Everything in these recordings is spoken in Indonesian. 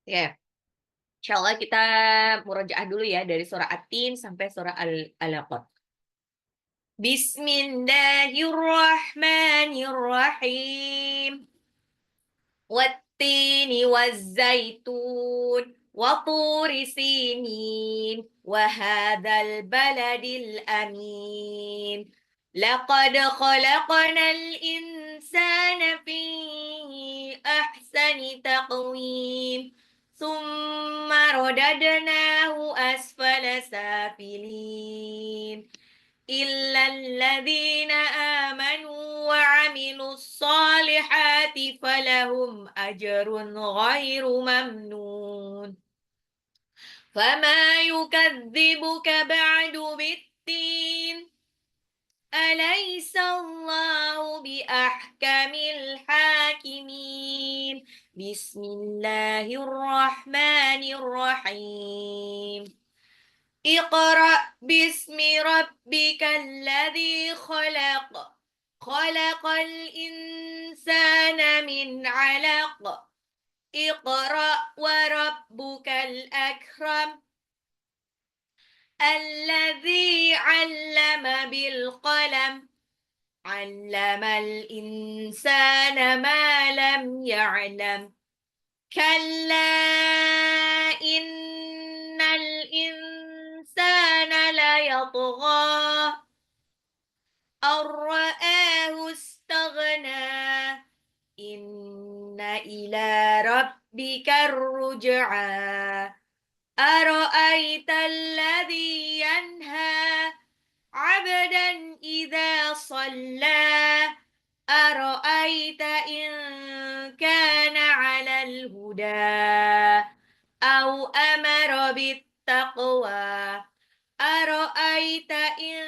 Ya, insyaallah kita murojaah dulu ya dari surah At-Tin sampai surah Al-Alaq. Bismillahirrahmanirrahim. Wattini wazzaitun wa turi sinin wa hadzal baladil amin. Laqad khalaqnal insana fi ahsani taqwim. Summa radadnahu asfala safilin. إلا الذين آمنوا وعملوا الصالحات فلهم أجر غير ممنون فما يكذبك بعد بالدين أليس الله بأحكم الحاكمين بسم الله الرحمن الرحيم اقرأ باسم ربك الذي خلق خلق الإنسان من علق اقرأ وربك الأكرم الذي علم بالقلم علم الإنسان ما لم يعلم كلا إن الإنسان ليطغى أن رآه استغنى إن إلى ربك الرجعى أرأيت الذي ينهى عبدا إذا صلى أرأيت إن كان على الهدى أو أمر بالتقوى أرأيت إن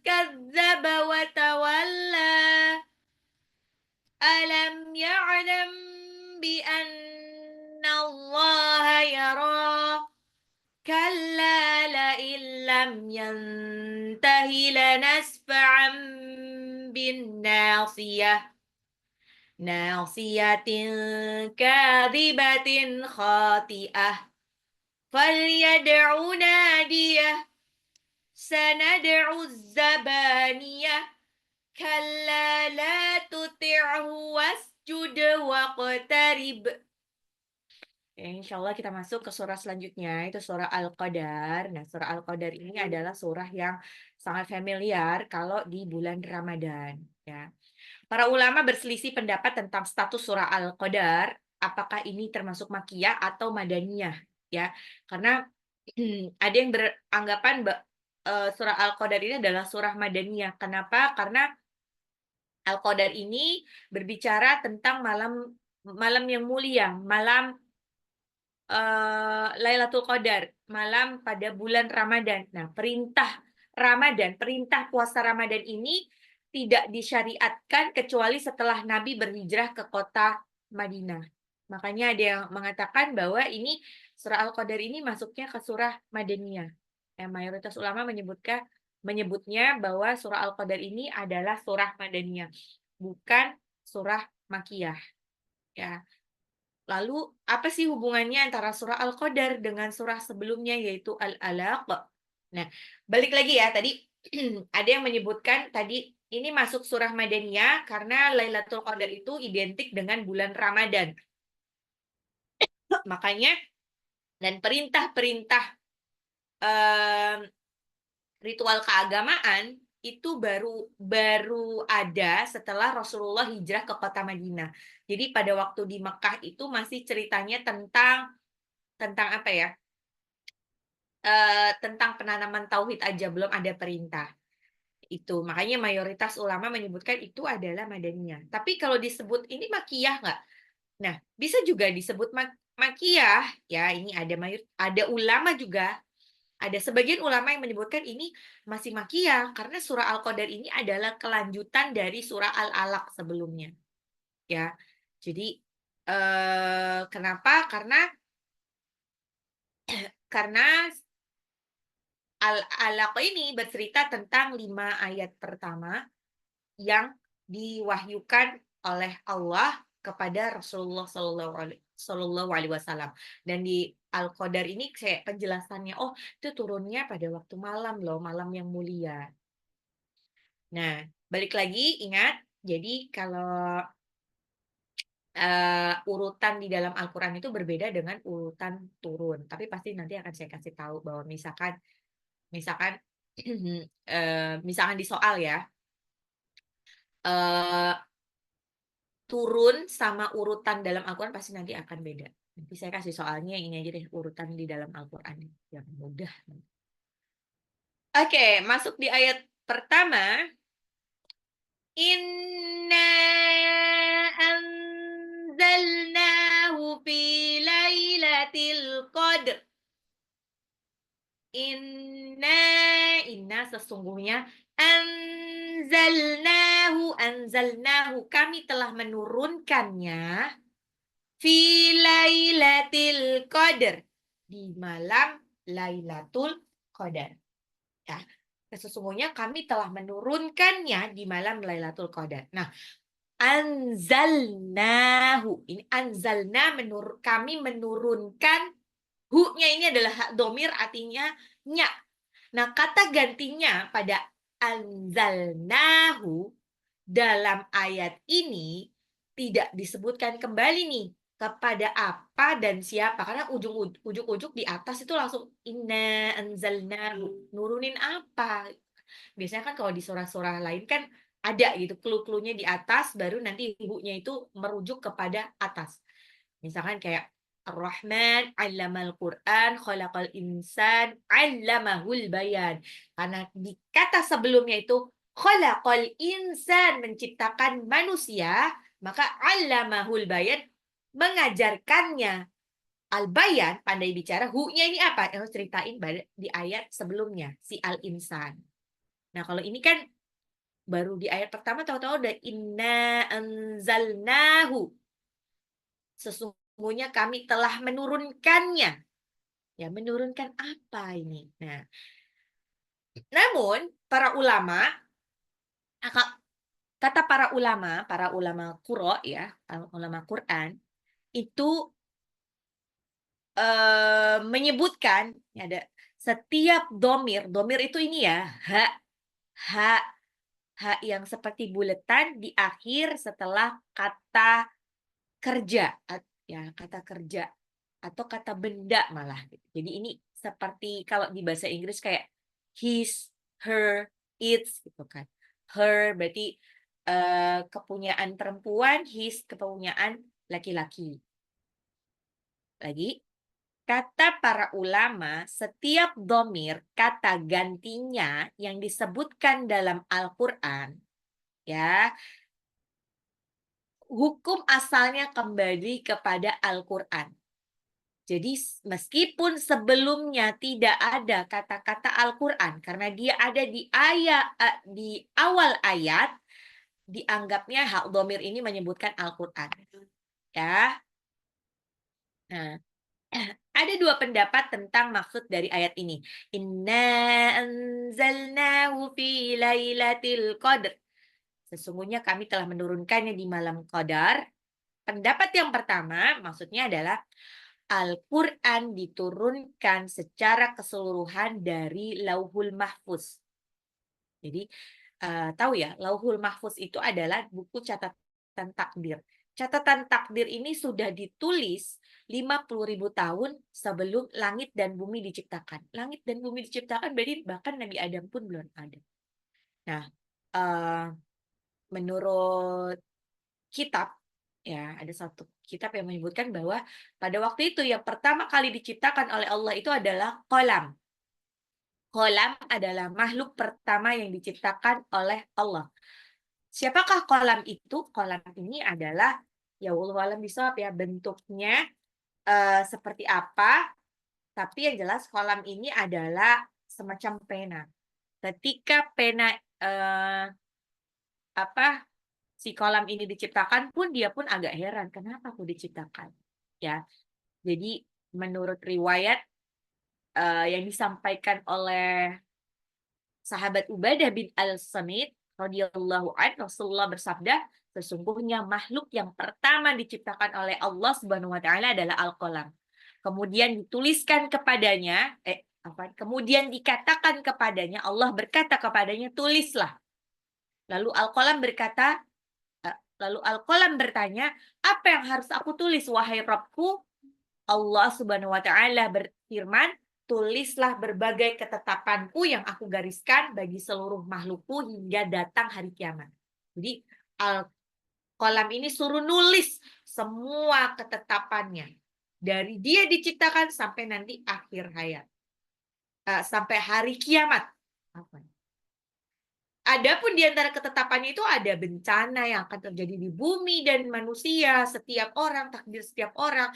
كذب وتولى ألم يعلم بأن الله يرى كلا لئن لم ينته لنسفعا بالناصية ناصية كاذبة خاطئة فليدع ناديه سندع الزبانية كلا لا تطعه واسجد واقترب. Insya Allah kita masuk ke surah selanjutnya, itu surah Al-Qadar. Nah, surah Al-Qadar ini adalah surah yang sangat familiar kalau di bulan Ramadan. Ya. Para ulama berselisih pendapat tentang status surah Al-Qadar, apakah ini termasuk makiyah atau madaniyah. Ya, karena ada yang beranggapan surah Al-Qadar ini adalah surah madaniyah. Kenapa? Karena Al-Qadar ini berbicara tentang malam malam yang mulia, malam Lailatul Qadar, malam pada bulan Ramadan. Nah, perintah Ramadan, perintah puasa Ramadan ini tidak disyariatkan kecuali setelah Nabi berhijrah ke kota Madinah. Makanya ada yang mengatakan bahwa ini surah Al-Qadar ini masuknya ke surah Madaniyah. Mayoritas ulama menyebutnya bahwa surah Al-Qadar ini adalah surah Madaniyah, bukan surah Makiyah. Ya. Lalu, apa sih hubungannya antara surah Al-Qadar dengan surah sebelumnya, yaitu Al-Alaq? Nah, balik lagi ya, tadi ada yang menyebutkan tadi ini masuk surah Madaniyah karena Lailatul Qadar itu identik dengan bulan Ramadan. Makanya, dan perintah-perintah ritual keagamaan itu baru ada setelah Rasulullah hijrah ke kota Madinah. Jadi pada waktu di Mekah itu masih ceritanya tentang apa ya? Tentang penanaman tauhid aja, belum ada perintah. Itu makanya mayoritas ulama menyebutkan itu adalah madaniyah. Tapi kalau disebut ini makiyah nggak? Nah, bisa juga disebut makiyah ya. Ini ada ulama juga, ada sebagian ulama yang menyebutkan ini masih makiyah karena surah Al-Qadar ini adalah kelanjutan dari surah Al-Alaq sebelumnya. Ya. Jadi kenapa? Karena Al-Alaq ini bercerita tentang 5 ayat pertama yang diwahyukan oleh Allah kepada Rasulullah Shallallahu Alaihi Wasallam. Dan di Al-Qadar ini kayak penjelasannya, oh itu turunnya pada waktu malam loh, malam yang mulia. Nah, balik lagi ingat, jadi kalau urutan di dalam Al-Quran itu berbeda dengan urutan turun. Tapi pasti nanti akan saya kasih tahu bahwa misalkan misalkan di soal ya, eh, turun sama urutan dalam Al-Quran pasti nanti akan beda. Nanti saya kasih soalnya ini aja deh, urutan di dalam Al-Quran yang mudah. Oke, masuk di ayat pertama. Inna anzalnahu fi lailatul qadr. Inna sesungguhnya anzalnahu kami telah menurunkannya fi lailatul qadr di malam Lailatul Qadar. Ya, sesungguhnya kami telah menurunkannya di malam Lailatul Qadar. Nah, anzalnahu. Ini anzalna kami menurunkan, hu-nya ini adalah hak domir artinya nya. Nah, kata gantinya pada anzalnahu dalam ayat ini tidak disebutkan kembali nih kepada apa dan siapa, karena ujung-ujung di atas itu langsung inna anzalnahu, nurunin apa. Biasanya kan kalau di surah-surah lain kan ada gitu clue-cluenya di atas, baru nanti ibunya itu merujuk kepada atas. Misalkan kayak Ar-Rahman 'allamal Qur'an khalaqal insan 'allamahul bayan. Karena di kata sebelumnya itu khalaqal insan, menciptakan manusia, maka 'allamahul bayan, mengajarkannya. Al-bayan, pandai bicara, hu-nya ini apa? Yang harus ceritain di ayat sebelumnya, si al-insan. Nah, kalau ini kan baru di ayat pertama tahu-tahu ada inna anzalnahu. Sesungguhnya kami telah menurunkannya. Ya, menurunkan apa ini? Nah, namun para ulama, kata para ulama Qur'an ya, ulama Quran itu menyebutkan ada setiap domir itu ini ya, hak yang seperti buletan di akhir setelah kata kerja, ya kata kerja atau kata benda malah. Jadi ini seperti kalau di bahasa Inggris kayak his, her, its gitu kan. Her berarti kepunyaan perempuan, his kepunyaan laki-laki. Lagi, kata para ulama, setiap domir kata gantinya yang disebutkan dalam Al-Quran, ya, hukum asalnya kembali kepada Al-Quran. Jadi meskipun sebelumnya tidak ada kata-kata Al-Quran, karena dia ada di awal ayat, dianggapnya hak domir ini menyebutkan Al-Quran. Ya. Nah, ada dua pendapat tentang maksud dari ayat ini. Inna anzalnahu fi lailatul qadr. Sesungguhnya kami telah menurunkannya di malam Qadar. Pendapat yang pertama maksudnya adalah Al-Quran diturunkan secara keseluruhan dari Lauhul Mahfuz. Jadi tahu ya, Lauhul Mahfuz itu adalah buku catatan takdir. Catatan takdir ini sudah ditulis 50.000 tahun sebelum langit dan bumi diciptakan. Langit dan bumi diciptakan berarti bahkan Nabi Adam pun belum ada. Nah, menurut kitab, ya ada satu kitab yang menyebutkan bahwa pada waktu itu yang pertama kali diciptakan oleh Allah itu adalah kolam. Kolam adalah makhluk pertama yang diciptakan oleh Allah. Siapakah kolam itu? Kolam ini adalah, ya wallahu alam bisawab ya, bentuknya seperti apa, tapi yang jelas kolam ini adalah semacam pena. Ketika pena si kolam ini diciptakan pun dia pun agak heran kenapa aku diciptakan, ya. Jadi menurut riwayat yang disampaikan oleh sahabat Ubadah bin Al-Samit radhiyallahu anhu, Rasulullah bersabda, sesungguhnya makhluk yang pertama diciptakan oleh Allah Subhanahu wa taala adalah al-qalam. Kemudian dituliskan kepadanya, kemudian dikatakan kepadanya, Allah berkata kepadanya, tulislah. Lalu al-qalam berkata, lalu al-qalam bertanya, apa yang harus aku tulis wahai Rabbku? Allah Subhanahu wa taala berfirman, tulislah berbagai ketetapanku yang aku gariskan bagi seluruh makhlukku hingga datang hari kiamat. Jadi al-qalam ini suruh nulis semua ketetapannya dari dia diciptakan sampai nanti akhir hayat, sampai hari kiamat. Adapun di antara ketetapannya itu ada bencana yang akan terjadi di bumi dan manusia, setiap orang, takdir setiap orang.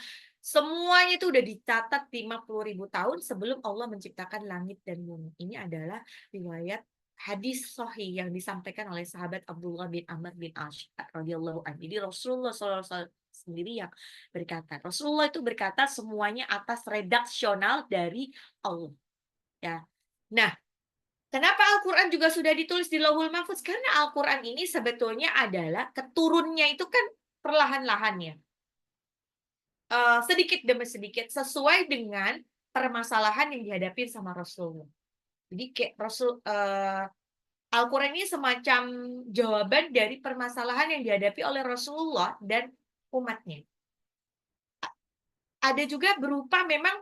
Semuanya itu udah dicatat 50.000 tahun sebelum Allah menciptakan langit dan bumi. Ini adalah riwayat hadis sahih yang disampaikan oleh sahabat Abdullah bin Amr bin As radhiyallahu anhu. Jadi Rasulullah SAW sendiri yang berkata. Rasulullah itu berkata semuanya atas redaksional dari Allah. Ya. Nah, kenapa Al-Quran juga sudah ditulis di Lauhul Mahfuz? Karena Al-Quran ini sebetulnya adalah keturunnya itu kan perlahan-lahannya. Sedikit demi sedikit sesuai dengan permasalahan yang dihadapi sama Rasulullah. Jadi kayak Al-Quran ini semacam jawaban dari permasalahan yang dihadapi oleh Rasulullah dan umatnya. Ada juga berupa memang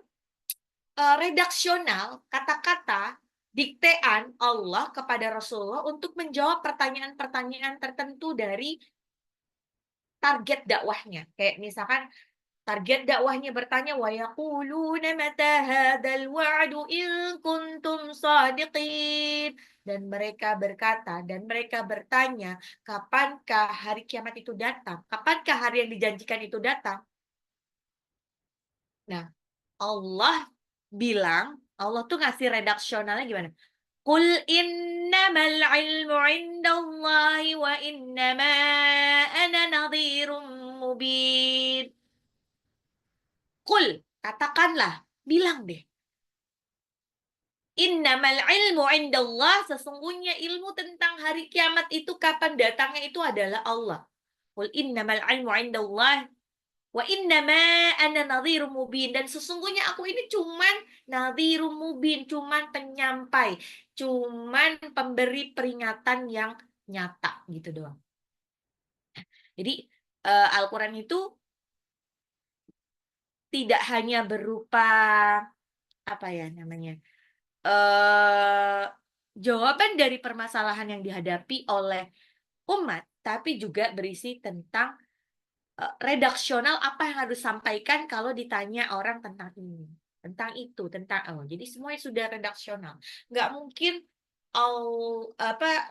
redaksional, kata-kata diktean Allah kepada Rasulullah untuk menjawab pertanyaan-pertanyaan tertentu dari target dakwahnya. Kayak misalkan target dakwahnya bertanya, wa yaquluna mata hadzal wa'du in kuntum shadiqin. Dan mereka berkata dan mereka bertanya, kapankah hari kiamat itu datang? Kapankah hari yang dijanjikan itu datang? Nah, Allah bilang, Allah tuh ngasih redaksionalnya gimana? Qul innamal ilmu indallahi wa innama ana nadhirum mubin. Qul, katakanlah, bilang deh. Innamal ilmu indallah, sesungguhnya ilmu tentang hari kiamat itu kapan datangnya itu adalah Allah. Qul innamal ilmu indallah wa innama ana nadhirum mubin, dan sesungguhnya aku ini cuman nadhirum mubin, cuman penyampai, cuman pemberi peringatan yang nyata gitu doang. Jadi Al-Qur'an itu tidak hanya berupa apa ya namanya? Jawaban dari permasalahan yang dihadapi oleh umat, tapi juga berisi tentang redaksional apa yang harus disampaikan kalau ditanya orang tentang ini, tentang itu, tentang jadi semuanya sudah redaksional. Nggak mungkin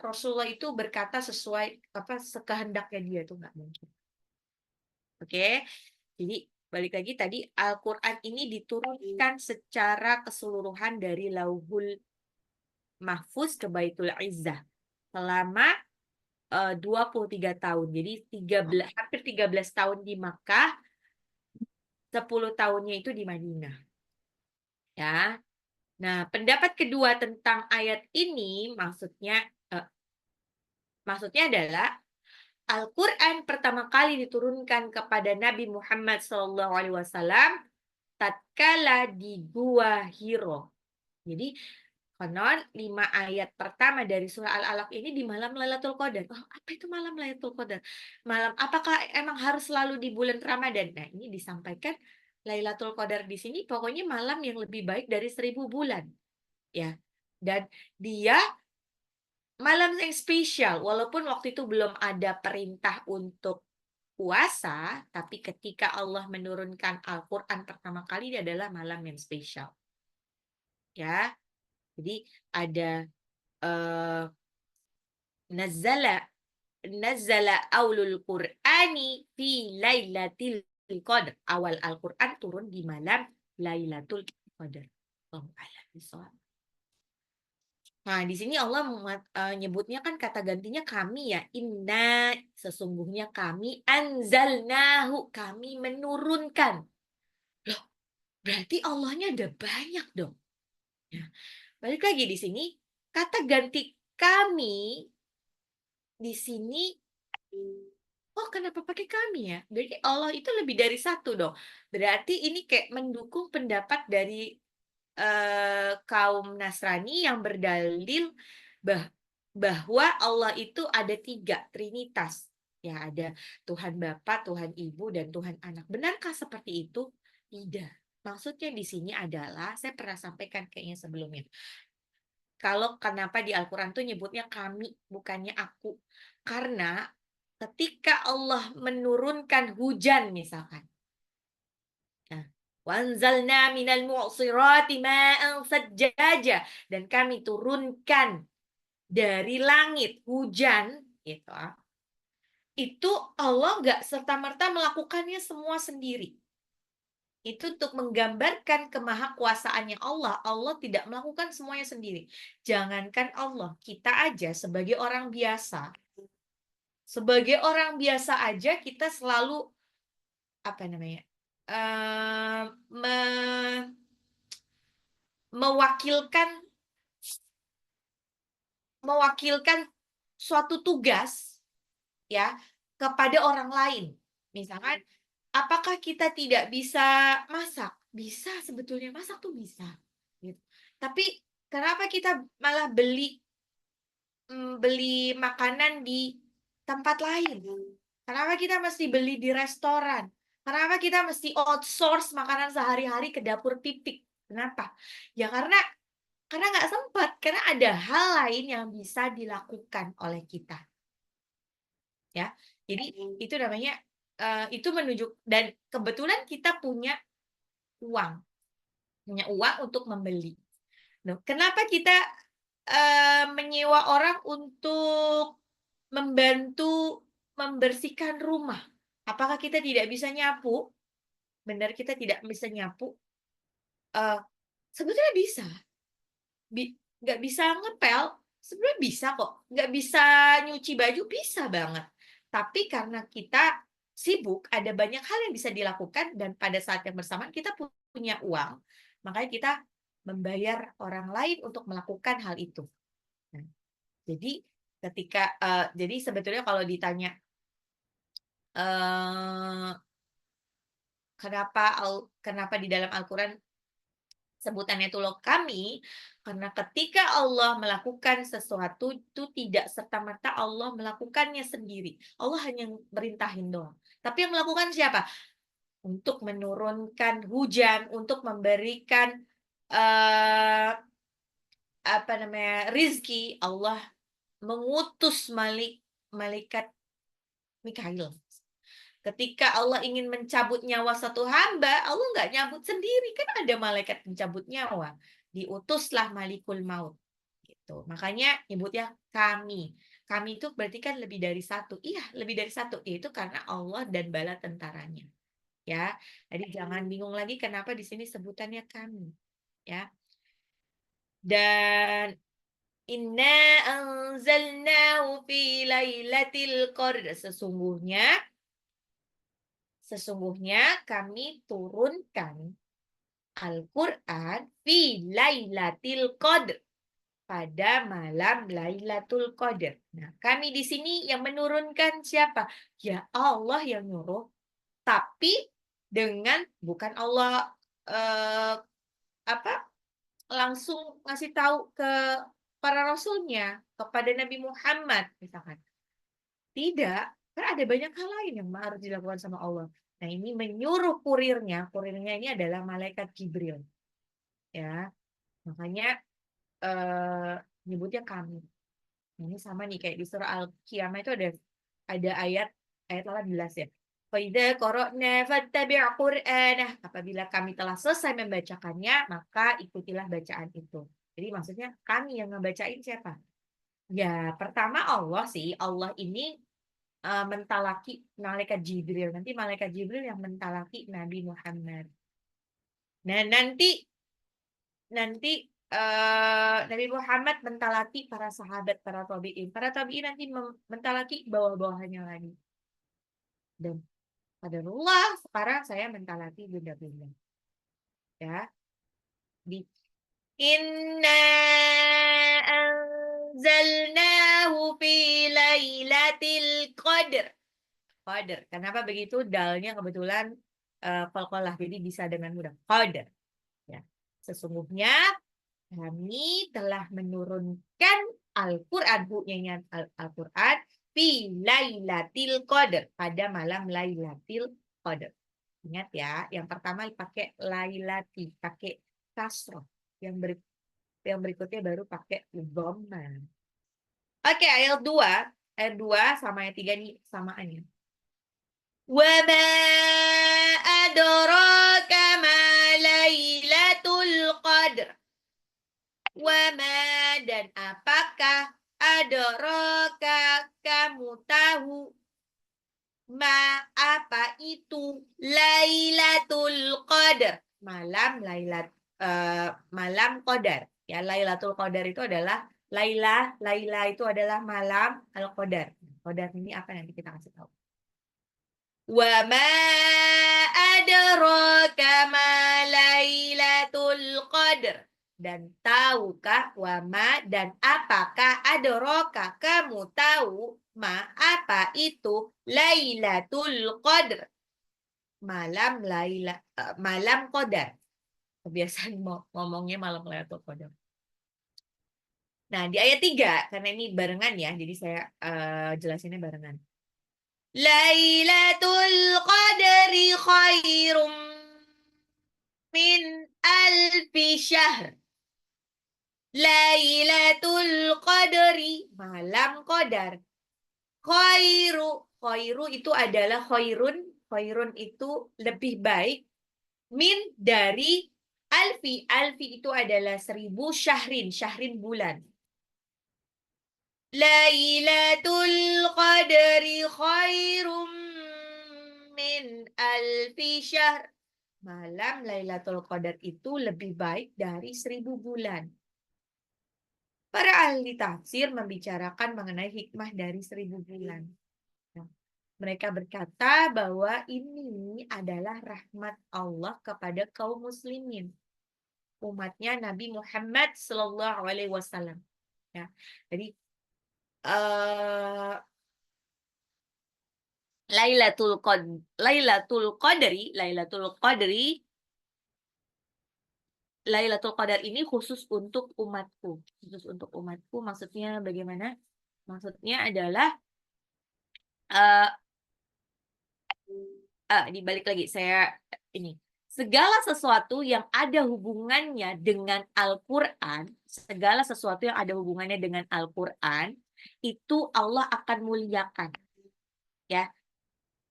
Rasulullah itu berkata sesuai sekehendaknya dia, itu nggak mungkin. Oke, jadi balik lagi tadi Al-Quran ini diturunkan secara keseluruhan dari Lauhul Mahfuz ke Baitul Izzah selama 23 tahun. Jadi hampir 13 tahun di Makkah, 10 tahunnya itu di Madinah. Ya. Nah, pendapat kedua tentang ayat ini maksudnya adalah Al-Qur'an pertama kali diturunkan kepada Nabi Muhammad SAW tatkala di Gua Hiro. Jadi konon 5 ayat pertama dari surah Al-Alaq ini di malam Lailatul Qadar. Oh, apa itu malam Lailatul Qadar? Malam apakah emang harus selalu di bulan Ramadan? Nah, ini disampaikan Lailatul Qadar di sini pokoknya malam yang lebih baik dari 1000 bulan. Ya. Dan dia malam yang spesial, walaupun waktu itu belum ada perintah untuk puasa, tapi ketika Allah menurunkan Al-Quran pertama kali, dia adalah malam yang spesial. Ya, jadi ada nazzala aulul Qur'ani fi lailatul qadar. Awal Al-Quran turun di malam Lailatul Qadar. Nah, di sini Allah nyebutnya kan kata gantinya kami ya. Inna, sesungguhnya kami, anzalnahu, kami menurunkan. Loh, berarti Allahnya ada banyak dong. Ya. Balik lagi di sini, kata ganti kami di sini, oh kenapa pakai kami ya? Berarti Allah itu lebih dari satu dong. Berarti ini kayak mendukung pendapat dari kaum Nasrani yang berdalil bah bahwa Allah itu ada 3, Trinitas. Ya, ada Tuhan Bapa, Tuhan Ibu, dan Tuhan Anak. Benarkah seperti itu? Tidak. Maksudnya di sini adalah, saya pernah sampaikan kayaknya sebelumnya. Kalau kenapa di Al-Quran tuh nyebutnya kami, bukannya aku. Karena ketika Allah menurunkan hujan misalkan. Nah, wanzalna minal mu'sirati ma'an sajjaja, dan kami turunkan dari langit hujan gitu. Itu Allah nggak serta-merta melakukannya semua sendiri. Itu untuk menggambarkan kemahakuasaannya Allah. Allah tidak melakukan semuanya sendiri. Jangankan Allah, kita aja sebagai orang biasa. Sebagai orang biasa aja kita selalu apa namanya? eh, mewakilkan suatu tugas ya kepada orang lain. Misalkan, apakah kita tidak bisa masak? Bisa, sebetulnya masak tuh bisa. Gitu. Tapi kenapa kita malah beli makanan di tempat lain? Kenapa kita mesti beli di restoran? Kenapa kita mesti outsource makanan sehari-hari ke dapur titik? Kenapa? Ya karena nggak sempat, karena ada hal lain yang bisa dilakukan oleh kita. Ya, jadi itu namanya itu menunjuk, dan kebetulan kita punya uang untuk membeli. Nah, kenapa kita menyewa orang untuk membantu membersihkan rumah? Apakah kita tidak bisa nyapu? Benar kita tidak bisa nyapu? Eh, Sebetulnya bisa. Nggak bisa ngepel, sebenarnya bisa kok. Nggak bisa nyuci baju, bisa banget. Tapi karena kita sibuk, ada banyak hal yang bisa dilakukan, dan pada saat yang bersamaan kita punya uang, makanya kita membayar orang lain untuk melakukan hal itu. Nah, jadi sebetulnya kalau ditanya kenapa di dalam Al-Quran sebutannya itu loh kami, karena ketika Allah melakukan sesuatu itu tidak serta-merta Allah melakukannya sendiri. Allah hanya merintahin doang. Tapi yang melakukan siapa? Untuk menurunkan hujan, untuk memberikan rizki. Allah mengutus malaikat Mikail. Ketika Allah ingin mencabut nyawa satu hamba, Allah nggak nyabut sendiri, kan ada malaikat pencabut nyawa. Diutuslah Malikul Maut. Gitu. Makanya nyebutnya kami. Kami itu berarti kan lebih dari satu. Iya, lebih dari satu. Itu karena Allah dan bala tentaranya. Ya, jadi jangan bingung lagi kenapa di sini sebutannya kami. Ya. Dan inna anzalnahu fi lailatul qadr. Sesungguhnya kami turunkan Al-Quran fi Lailatul Qadr, pada malam Lailatul Qadr. Nah, kami di sini yang menurunkan siapa? Ya Allah yang nyuruh, tapi bukan Allah eh, apa langsung ngasih tahu ke para rasulnya, kepada Nabi Muhammad misalkan. Tidak, kan ada banyak hal lain yang harus dilakukan sama Allah. Nah, ini menyuruh kurirnya ini adalah malaikat Jibril. Ya, makanya nyebutnya kami. Ini sama nih kayak di surah Al-Qiyamah itu ada ayat 18 ya. Faidza qara'na fattabi' Qur'anah. Apabila kami telah selesai membacakannya, maka ikutilah bacaan itu. Jadi maksudnya kami yang ngebacain siapa? Ya, pertama Allah sih. Allah ini mentalaki malaikat Jibril. Nanti malaikat Jibril yang mentalaki Nabi Muhammad. Nah, nanti Nabi Muhammad mentalaki para sahabat, para tabi'in. Para tabi'in nanti mentalaki bawah-bawahnya lagi. Dan qadarullah, sekarang saya mentalaki bunda-bunda. Ya. Di Inna anzalnahu fi lailatul qadr. Qadr. Kenapa begitu? Dalnya kebetulan qalqalah, jadi bisa dengan mudah. Qadr. Ya. Sesungguhnya kami telah menurunkan Al-Quran, Al-Quran fi lailatul qadr, pada malam lailatul qadr. Ingat ya, yang pertama pakai lailati, pakai kasroh. Yang berikutnya baru pakai dhamma. Oke, ayat 2 sama ayat 3 nih samaannya. Wa ma adraka ma lailatul qadr. Wa ma, dan apakah adraka, kamu tahu, ma, apa itu, Lailatul Qadar, malam malam Qadar. Ya, Lailatul Qadar itu adalah Laila itu adalah malam Al-Qadar. Qadar ini apa, nanti kita kasih tahu. Wa ma adraka ma Lailatul Qadar. Dan tahukah, wama, dan apakah, adraka, kamu tahu, ma, apa itu, Lailatul Qadar, malam Qadar. Kebiasaan ngomongnya malam Lailatul Qadar. Nah, di ayat 3, karena ini barengan ya, jadi saya jelasinnya barengan. Lailatul Qadri khairum min alfi syahr. Lailatul Qadri, malam Qadar. Khairu itu adalah khairun itu lebih baik, min, dari, alfi itu adalah 1000, syahrin bulan. Lailatul Qadri khairum min alfi syahr. Malam Lailatul Qadar itu lebih baik dari 1000 bulan. Para ahli tafsir membicarakan mengenai hikmah dari 1000 bulan. Nah, mereka berkata bahwa ini adalah rahmat Allah kepada kaum muslimin, umatnya Nabi Muhammad Sallallahu Alaihi Wasallam. Ya, jadi Lailatul Qadar ini khusus untuk umatku. Khusus untuk umatku, maksudnya bagaimana? Maksudnya adalah dibalik lagi saya ini. Segala sesuatu yang ada hubungannya dengan Al-Qur'an, segala sesuatu yang ada hubungannya dengan Al-Qur'an, itu Allah akan muliakan. Ya.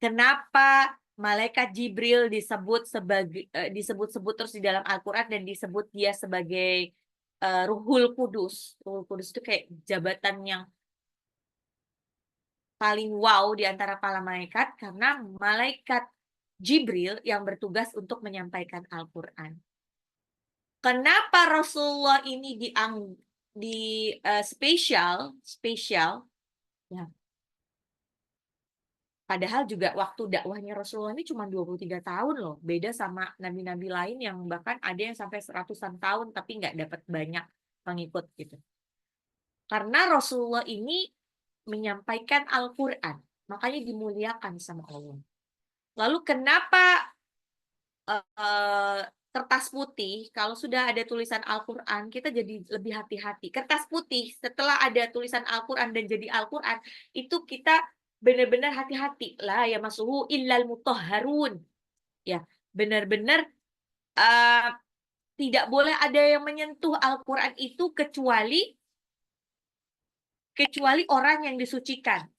Kenapa malaikat Jibril disebut-sebut terus di dalam Al-Qur'an dan disebut dia sebagai Ruhul Kudus. Ruhul Kudus itu kayak jabatan yang paling wow di antara para malaikat, karena malaikat Jibril yang bertugas untuk menyampaikan Al-Qur'an. Kenapa Rasulullah ini spesial ya. Padahal juga waktu dakwahnya Rasulullah ini cuma 23 tahun loh. Beda sama nabi-nabi lain yang bahkan ada yang sampai seratusan tahun tapi nggak dapat banyak pengikut gitu. Karena Rasulullah ini menyampaikan Al-Qur'an, makanya dimuliakan sama Allah. Lalu kenapa kertas putih, kalau sudah ada tulisan Al-Qur'an, kita jadi lebih hati-hati. Kertas putih, setelah ada tulisan Al-Qur'an dan jadi Al-Qur'an, itu kita benar-benar hati-hati. La yamassuhu illal mutahharun. Ya, benar-benar tidak boleh ada yang menyentuh Al-Qur'an itu kecuali orang yang disucikan.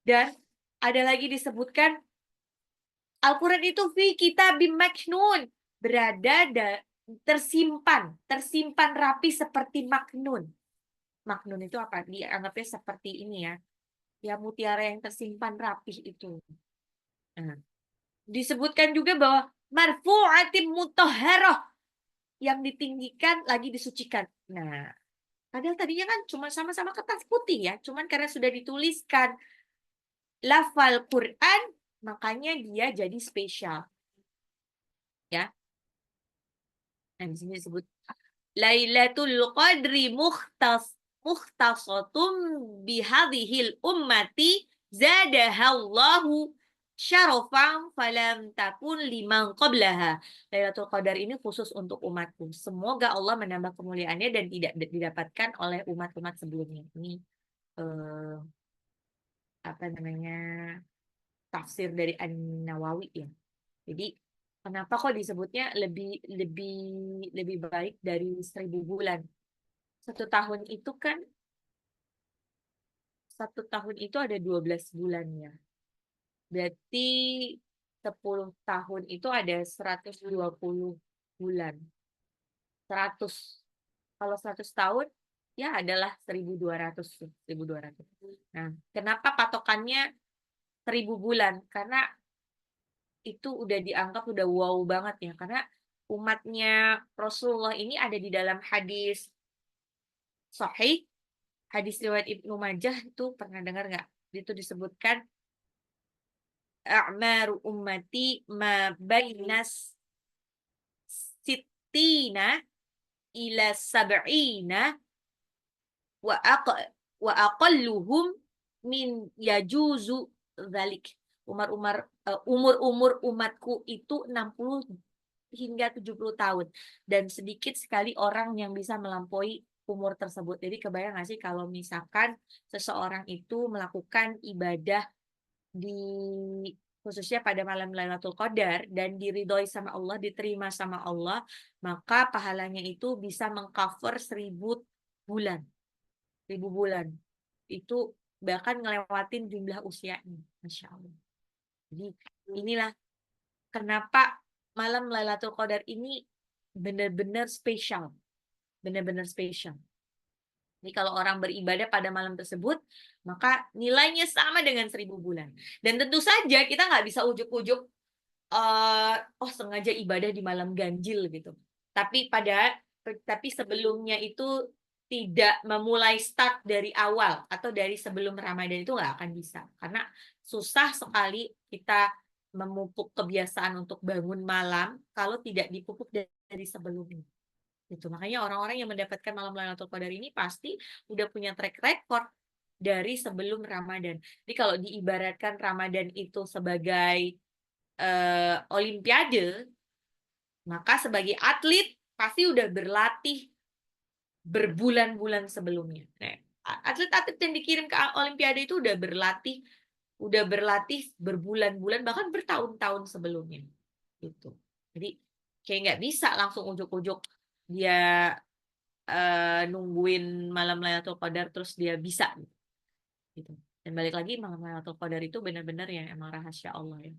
Dan ada lagi disebutkan Al-Quran itu fi kitabim maknun, berada tersimpan rapi seperti maknun. Maknun itu apa? Dianggapnya seperti ini ya. Ya, mutiara yang tersimpan rapi itu. Nah, disebutkan juga bahwa marfu'atim mutahharah, yang ditinggikan lagi disucikan. Nah, padahal tadinya kan cuma sama-sama kertas putih ya, cuman karena sudah dituliskan lafal Quran, makanya dia jadi spesial. Ya. Nah, di sini disebut Lailatul Qadri mukhtasatum bihadhil ummati zadahallahu syarafan falam takun liman qablaha. Lailatul Qadar ini khusus untuk umatku. Semoga Allah menambah kemuliaannya dan tidak didapatkan oleh umat-umat sebelumnya. Ini apa namanya, tafsir dari An-Nawawi ya. Jadi kenapa kok disebutnya lebih lebih lebih baik dari 1000 bulan? Satu tahun itu kan, satu tahun itu ada 12 bulannya. Berarti 10 tahun itu ada 120 bulan. 100. Kalau 100 tahun ya adalah 1200. 1200. Nah, kenapa patokannya 1000 bulan? Karena itu udah dianggap udah wow banget ya. Karena umatnya Rasulullah ini ada di dalam hadis sahih, hadis riwayat Ibnu Majah, itu pernah dengar nggak? Itu disebutkan a'maru ummati ma bainas sittina ila sab'ina wa aqalluhum min yajuzu dzalik. Umur-umur umatku itu 60 hingga 70 tahun dan sedikit sekali orang yang bisa melampaui umur tersebut. Jadi kebayang nggak sih kalau misalkan seseorang itu melakukan ibadah di khususnya pada malam Lailatul Qadar dan diridhoi sama Allah, diterima sama Allah, maka pahalanya itu bisa mengcover 1000 bulan. 1000 bulan. Itu bahkan ngelewatin jumlah usianya. Masya Allah. Jadi inilah kenapa malam Lailatul Qadar ini benar-benar spesial. Benar-benar spesial. Jadi kalau orang beribadah pada malam tersebut, maka nilainya sama dengan 1000 bulan. Dan tentu saja kita nggak bisa ujuk-ujuk, oh sengaja ibadah di malam ganjil gitu. Tapi sebelumnya itu tidak memulai start dari awal atau dari sebelum Ramadan itu nggak akan bisa. Karena susah sekali kita memupuk kebiasaan untuk bangun malam kalau tidak dipupuk dari sebelumnya. Gitu. Makanya orang-orang yang mendapatkan malam Lailatul Qadar ini pasti udah punya track record dari sebelum Ramadan. Jadi kalau diibaratkan Ramadan itu sebagai olimpiade, maka sebagai atlet pasti udah berlatih berbulan-bulan sebelumnya. Nah, atlet-atlet yang dikirim ke olimpiade itu udah berlatih berbulan-bulan bahkan bertahun-tahun sebelumnya. Gitu. Jadi kayak nggak bisa langsung ujuk-ujuk dia nungguin malam Lailatul Qadar terus dia bisa gitu. Dan balik lagi malam Lailatul Qadar itu benar-benar yang emang rahasia Allah ya.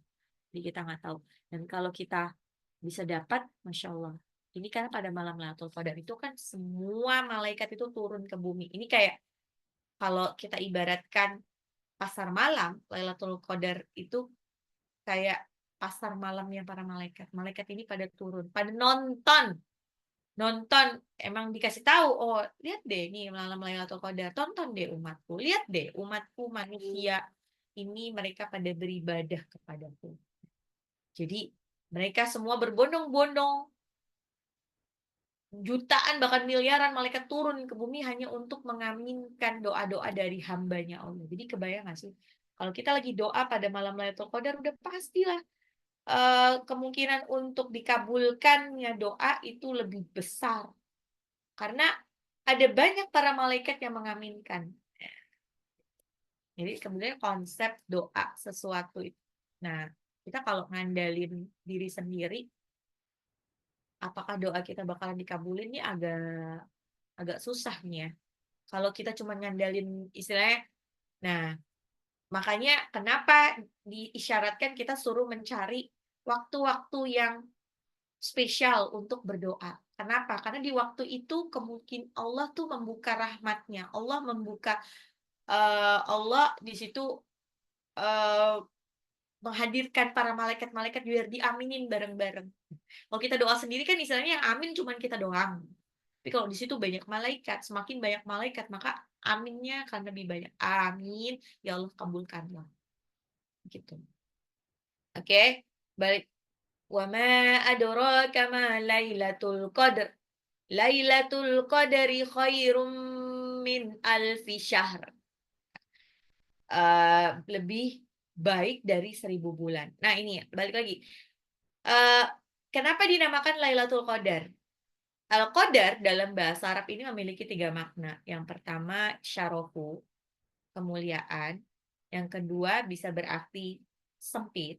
Jadi kita nggak tahu. Dan kalau kita bisa dapat, Masya Allah. Ini karena pada malam Lailatul Qadar itu kan semua malaikat itu turun ke bumi. Ini kayak kalau kita ibaratkan pasar malam, Lailatul Qadar itu kayak pasar malamnya para malaikat. Malaikat ini pada turun, pada nonton emang dikasih tahu, oh lihat deh nih malam Lailatul Qadar, tonton deh umatku, lihat deh umatku manusia ini mereka pada beribadah kepadaku. Jadi mereka semua berbondong-bondong, jutaan bahkan miliaran malaikat turun ke bumi hanya untuk mengaminkan doa-doa dari hambanya Allah. Jadi kebayang nggak sih kalau kita lagi doa pada malam Lailatul Qadar udah pastilah kemungkinan untuk dikabulkannya doa itu lebih besar. Karena ada banyak para malaikat yang mengaminkan. Jadi sebenarnya konsep doa sesuatu itu. Nah, kita kalau ngandalin diri sendiri, apakah doa kita bakalan dikabulin nih agak susah nih ya. Kalau kita cuma ngandalin istilahnya, nah makanya kenapa diisyaratkan kita suruh mencari waktu-waktu yang spesial untuk berdoa. Kenapa? Karena di waktu itu kemungkinan Allah tuh membuka rahmatnya. Allah di situ menghadirkan para malaikat-malaikat biar diaminin bareng-bareng. Kalau kita doa sendiri kan istilahnya yang amin cuma kita doang. Tapi kalau di situ banyak malaikat, semakin banyak malaikat maka aminnya akan lebih banyak. Amin, ya Allah kabulkanlah. Gitu. Oke, balik. Wa ma ma Lailatul Qadr. Lailatul Qadri khairum min alfi syahr. Lebih baik dari 1000 bulan. Nah ini balik lagi. Kenapa dinamakan Lailatul Qadar? Al-Qadar dalam bahasa Arab ini memiliki 3 makna. Yang pertama syarafu, kemuliaan. Yang kedua bisa berarti sempit.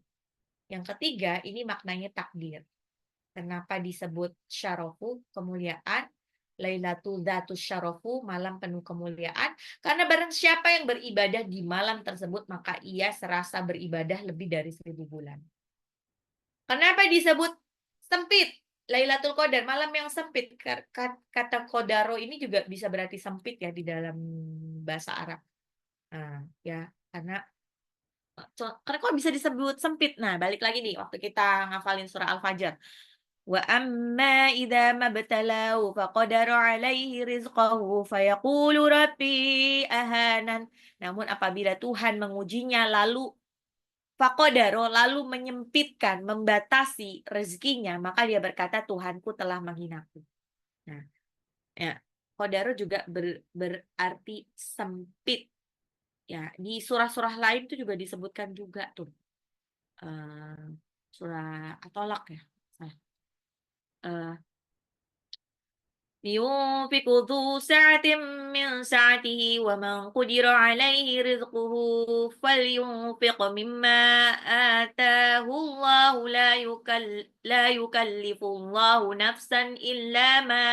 Yang ketiga ini maknanya takdir. Kenapa disebut syarafu, kemuliaan? Lailatul Dzatus Syarafu, malam penuh kemuliaan. Karena barang siapa yang beribadah di malam tersebut, maka ia serasa beribadah lebih dari 1000 bulan. Kenapa disebut sempit? Lailatul Qadar, malam yang sempit. Kata Qadaro ini juga bisa berarti sempit ya di dalam bahasa Arab. Nah, ya, karena kok bisa disebut sempit? Nah, balik lagi nih waktu kita ngafalin surah Al-Fajr. Wa amma idza mabtalahu faqadara alaihi rizqahu fayaqulu rabbi ahanan. Namun apabila Tuhan mengujinya lalu faqadara lalu menyempitkan, membatasi rezekinya, maka dia berkata Tuhanku telah menghinaku. Nah, ya, qadara juga berarti sempit. Ya, di surah-surah lain itu juga disebutkan juga tuh. Surah At-Tolak ya. لينفق ذو سعة من سعته ومن قدر عليه رزقه فلينفق مما آتاه الله لا يكلف الله نفسا إلا ما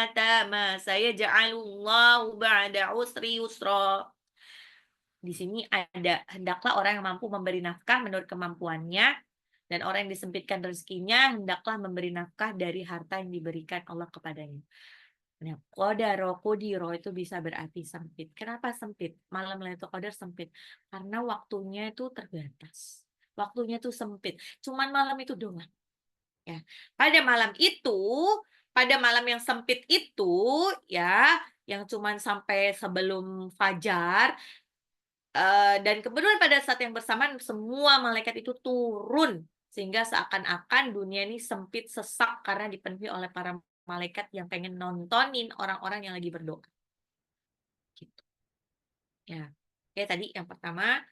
آتاها سيجعل الله بعد عسر يسرا. Di sini ada hendaklah orang yang mampu memberi nafkah menurut kemampuannya, dan orang yang disempitkan rezekinya hendaklah memberi nafkah dari harta yang diberikan Allah kepadanya. Nah, qadaro, qudiro itu bisa berarti sempit. Kenapa sempit? Malam Lailatul Qadar sempit. Karena waktunya itu terbatas. Waktunya itu sempit. Cuman malam itu doang. Ya. Pada malam yang sempit itu, ya, yang cuman sampai sebelum fajar, dan kemudian pada saat yang bersamaan semua malaikat itu turun sehingga seakan-akan dunia ini sempit, sesak karena dipenuhi oleh para malaikat yang pengen nontonin orang-orang yang lagi berdoa. Gitu. Ya. Oke, tadi yang pertama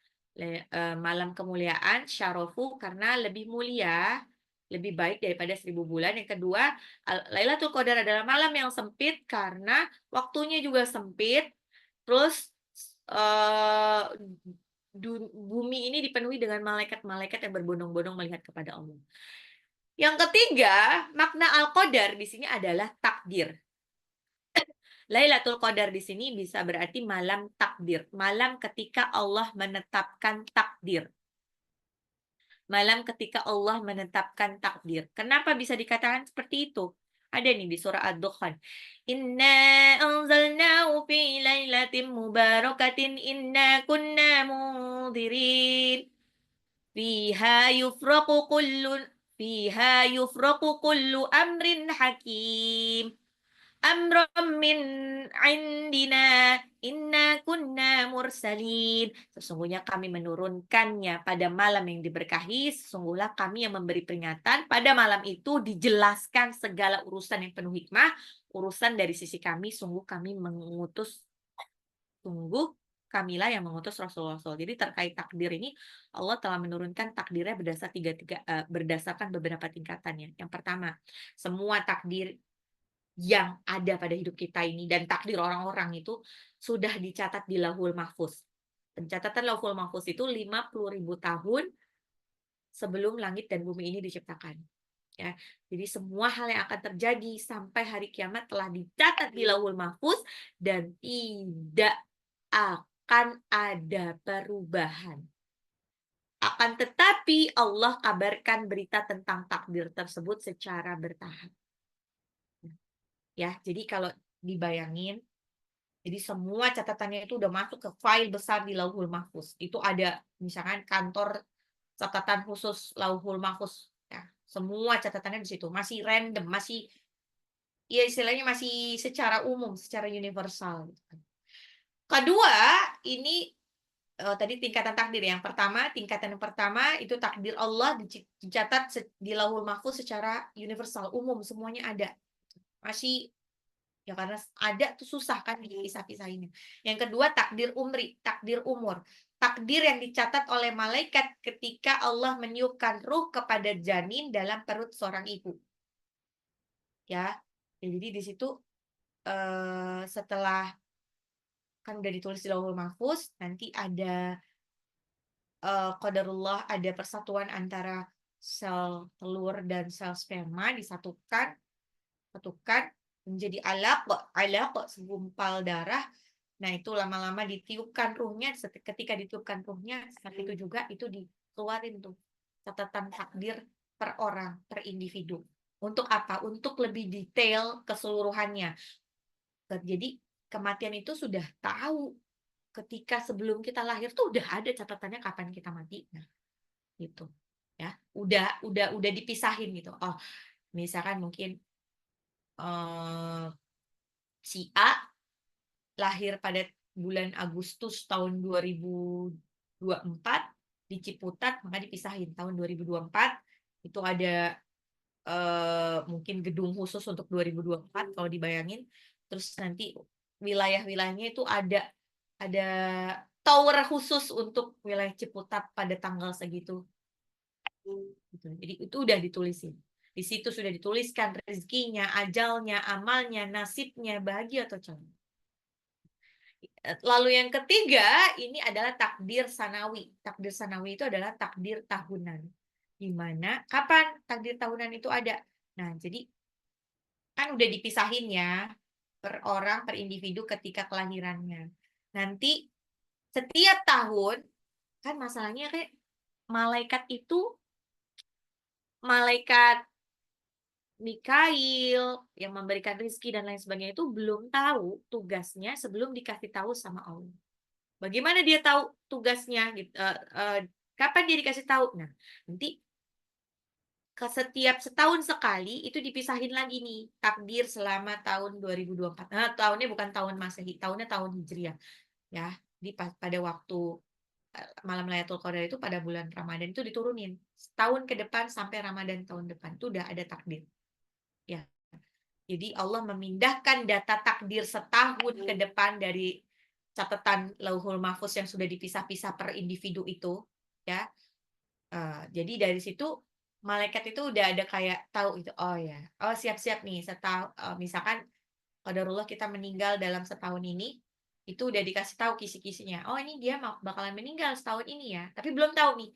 malam kemuliaan syarafu karena lebih mulia, lebih baik daripada 1000 bulan. Yang kedua, Lailatul Qadar adalah malam yang sempit karena waktunya juga sempit. Terus bumi ini dipenuhi dengan malaikat-malaikat yang berbondong-bondong melihat kepada Allah. Yang ketiga, makna Al-Qadar di sini adalah takdir. Lailatul Qadar di sini bisa berarti malam takdir, malam ketika Allah menetapkan takdir. Malam ketika Allah menetapkan takdir. Kenapa bisa dikatakan seperti itu? Ada nih di surah Ad-Dukhan. Inna anzalnahu fi lailatin mubarakatin inna kunna munzirin. Fiha yufraqu kullu amrin hakim. Amram min indina inna kunna mursalin. Sesungguhnya kami menurunkannya pada malam yang diberkahi. Sesungguhnya kami yang memberi peringatan. Pada malam itu dijelaskan segala urusan yang penuh hikmah. Urusan dari sisi kami, sungguh kamilah yang mengutus Rasulullah SAW. Jadi terkait takdir ini, Allah telah menurunkan takdirnya berdasarkan beberapa tingkatannya. Yang pertama, semua takdir yang ada pada hidup kita ini dan takdir orang-orang itu sudah dicatat di Lauhul Mahfuz. Pencatatan Lauhul Mahfuz itu 50.000 tahun sebelum langit dan bumi ini diciptakan. Ya, jadi semua hal yang akan terjadi sampai hari kiamat telah dicatat di Lauhul Mahfuz dan tidak akan ada perubahan. Akan tetapi Allah kabarkan berita tentang takdir tersebut secara bertahap. Ya, jadi kalau dibayangin, jadi semua catatannya itu udah masuk ke file besar di Lauhul Mahfuz. Itu ada misalkan kantor catatan khusus Lauhul Mahfuz. Ya, semua catatannya di situ. Masih random, masih ya istilahnya masih secara umum, secara universal. Kedua, ini tadi tingkatan takdir. Tingkatan yang pertama itu takdir Allah dicatat di Lauhul Mahfuz secara universal, umum, semuanya ada. Masih Ya karena ada tuh susah kan dipisah-pisahinnya. Yang kedua takdir umri, takdir umur. Takdir yang dicatat oleh malaikat ketika Allah meniupkan ruh kepada janin dalam perut seorang ibu. Ya. Jadi di situ setelah kan udah ditulis di Lauhul Mahfuz, nanti ada qadarullah, ada persatuan antara sel telur dan sel sperma disatukan, menjadi alaq segumpal darah. Nah, itu lama-lama ditiupkan ruhnya, ketika ditiupkan ruhnya, saat itu juga itu dikeluarin tuh catatan takdir per orang, per individu. Untuk apa? Untuk lebih detail keseluruhannya. Jadi kematian itu sudah tahu ketika sebelum kita lahir tuh udah ada catatannya kapan kita mati. Nah, gitu. Ya, udah dipisahin gitu. Oh, misalkan mungkin si A lahir pada bulan Agustus tahun 2024 di Ciputat, maka dipisahin tahun 2024 itu ada mungkin gedung khusus untuk 2024 kalau dibayangin. Terus nanti wilayah-wilayahnya itu ada tower khusus untuk wilayah Ciputat pada tanggal segitu. Gitu. Jadi itu udah ditulisin. Di situ sudah dituliskan rezekinya, ajalnya, amalnya, nasibnya, bahagia atau celaka. Lalu yang ketiga, ini adalah takdir sanawi. Takdir sanawi itu adalah takdir tahunan. Di mana, kapan takdir tahunan itu ada? Nah, jadi kan udah dipisahin ya, per orang, per individu ketika kelahirannya. Nanti setiap tahun, kan masalahnya kayak malaikat itu, malaikat Mikail yang memberikan rezeki dan lain sebagainya itu belum tahu tugasnya sebelum dikasih tahu sama Allah. Bagaimana dia tahu tugasnya? Gitu, kapan dia dikasih tahu? Nah, nanti ke setiap setahun sekali itu dipisahin lagi nih takdir selama tahun 2024. Nah, tahunnya bukan tahun Masehi, tahunnya tahun Hijriah. Ya, pada waktu malam Lailatul Qadar itu pada bulan Ramadan itu diturunin. Setahun ke depan sampai Ramadan tahun depan itu udah ada takdir. Ya. Jadi Allah memindahkan data takdir setahun ke depan dari catatan Lauhul Mahfuz yang sudah dipisah-pisah per individu itu, ya. Jadi dari situ malaikat itu udah ada kayak tahu itu, oh ya, oh siap-siap nih misalkan qadarullah kita meninggal dalam setahun ini, itu udah dikasih tahu kisi-kisinya. Oh ini dia bakalan meninggal setahun ini ya, tapi belum tahu nih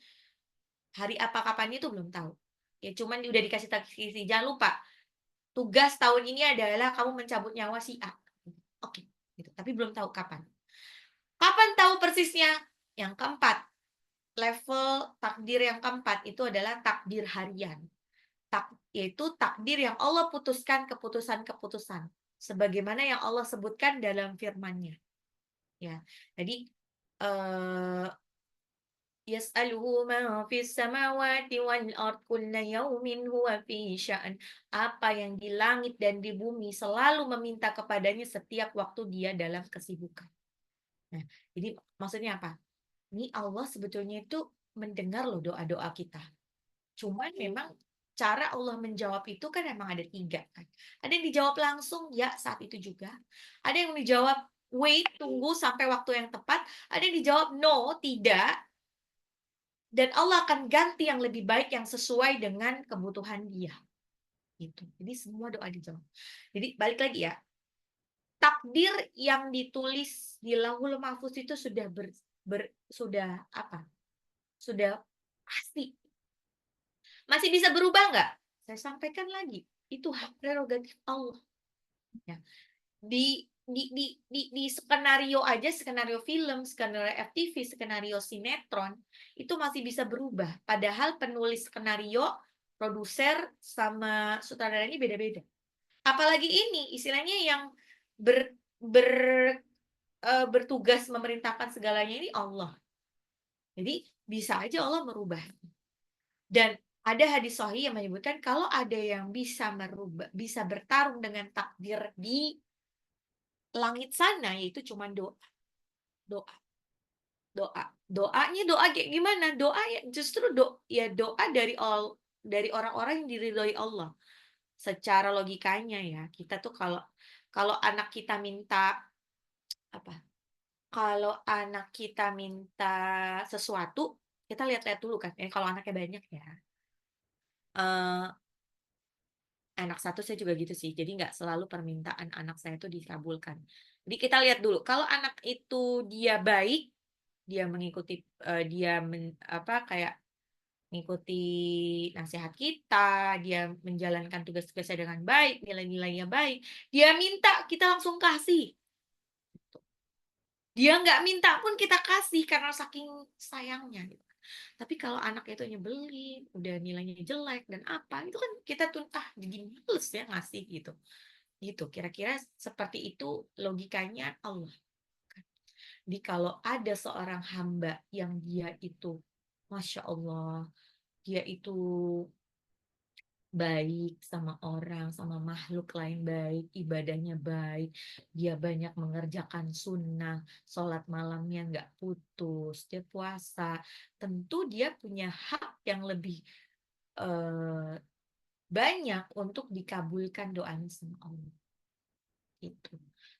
hari apa kapannya itu belum tahu. Ya cuman udah dikasih tahu kisi, jangan lupa tugas tahun ini adalah kamu mencabut nyawa si A. Oke, gitu. Tapi belum tahu kapan. Kapan tahu persisnya? Yang keempat, level takdir yang keempat itu adalah takdir harian. Yaitu takdir yang Allah putuskan keputusan-keputusan. Sebagaimana yang Allah sebutkan dalam firman-Nya. Ya, jadi yas'aluhu man fis samawati wal ard kulla yaumin huwa fi sya'an. Apa yang di langit dan di bumi selalu meminta kepadanya setiap waktu dia dalam kesibukan. Nah, jadi maksudnya apa? Ini Allah sebetulnya itu mendengar loh doa-doa kita. Cuman memang cara Allah menjawab itu kan memang ada 3 kan. Ada yang dijawab langsung ya saat itu juga. Ada yang dijawab wait, tunggu sampai waktu yang tepat. Ada yang dijawab no, tidak. Dan Allah akan ganti yang lebih baik yang sesuai dengan kebutuhan dia. Gitu. Jadi semua doa dijawab. Jadi balik lagi ya. Takdir yang ditulis di Lauhul Mahfuz itu sudah sudah apa? Sudah pasti. Masih bisa berubah nggak? Saya sampaikan lagi. Itu hak prerogatif Allah. Ya. Di skenario aja, skenario film, skenario FTV, skenario sinetron itu masih bisa berubah. Padahal penulis skenario, produser sama sutradara ini beda-beda. Apalagi ini istilahnya yang bertugas memerintahkan segalanya ini Allah. Jadi bisa aja Allah merubah. Dan ada hadis sahih yang menyebutkan kalau ada yang bisa bertarung dengan takdir di langit sana, yaitu cuma doa. Doanya doa kayak gimana? Doa ya justru doa dari orang-orang yang diridhoi Allah. Secara logikanya ya, kita tuh kalau Kalau anak kita minta apa? Kalau anak kita minta sesuatu, kita lihat-lihat dulu kan. Kalau anaknya banyak ya. Eh, anak satu saya juga gitu sih. Jadi nggak selalu permintaan anak saya itu dikabulkan. Jadi kita lihat dulu. Kalau anak itu dia baik, dia mengikuti apa kayak mengikuti nasihat kita, dia menjalankan tugas-tugasnya dengan baik, nilai-nilainya baik, dia minta kita langsung kasih. Dia nggak minta pun kita kasih karena saking sayangnya gitu. Tapi kalau anak itu nyebelin, udah nilainya jelek dan apa, itu kan kita tuh jadi males ya ngasih gitu. Gitu, kira-kira seperti itu logikanya Allah. Jadi kalau ada seorang hamba yang dia itu, Masya Allah, dia itu baik sama orang, sama makhluk lain baik, ibadahnya baik, dia banyak mengerjakan sunnah, sholat malamnya nggak putus, dia puasa, tentu dia punya hak yang lebih eh, banyak untuk dikabulkan doanya sama Allah. Itu.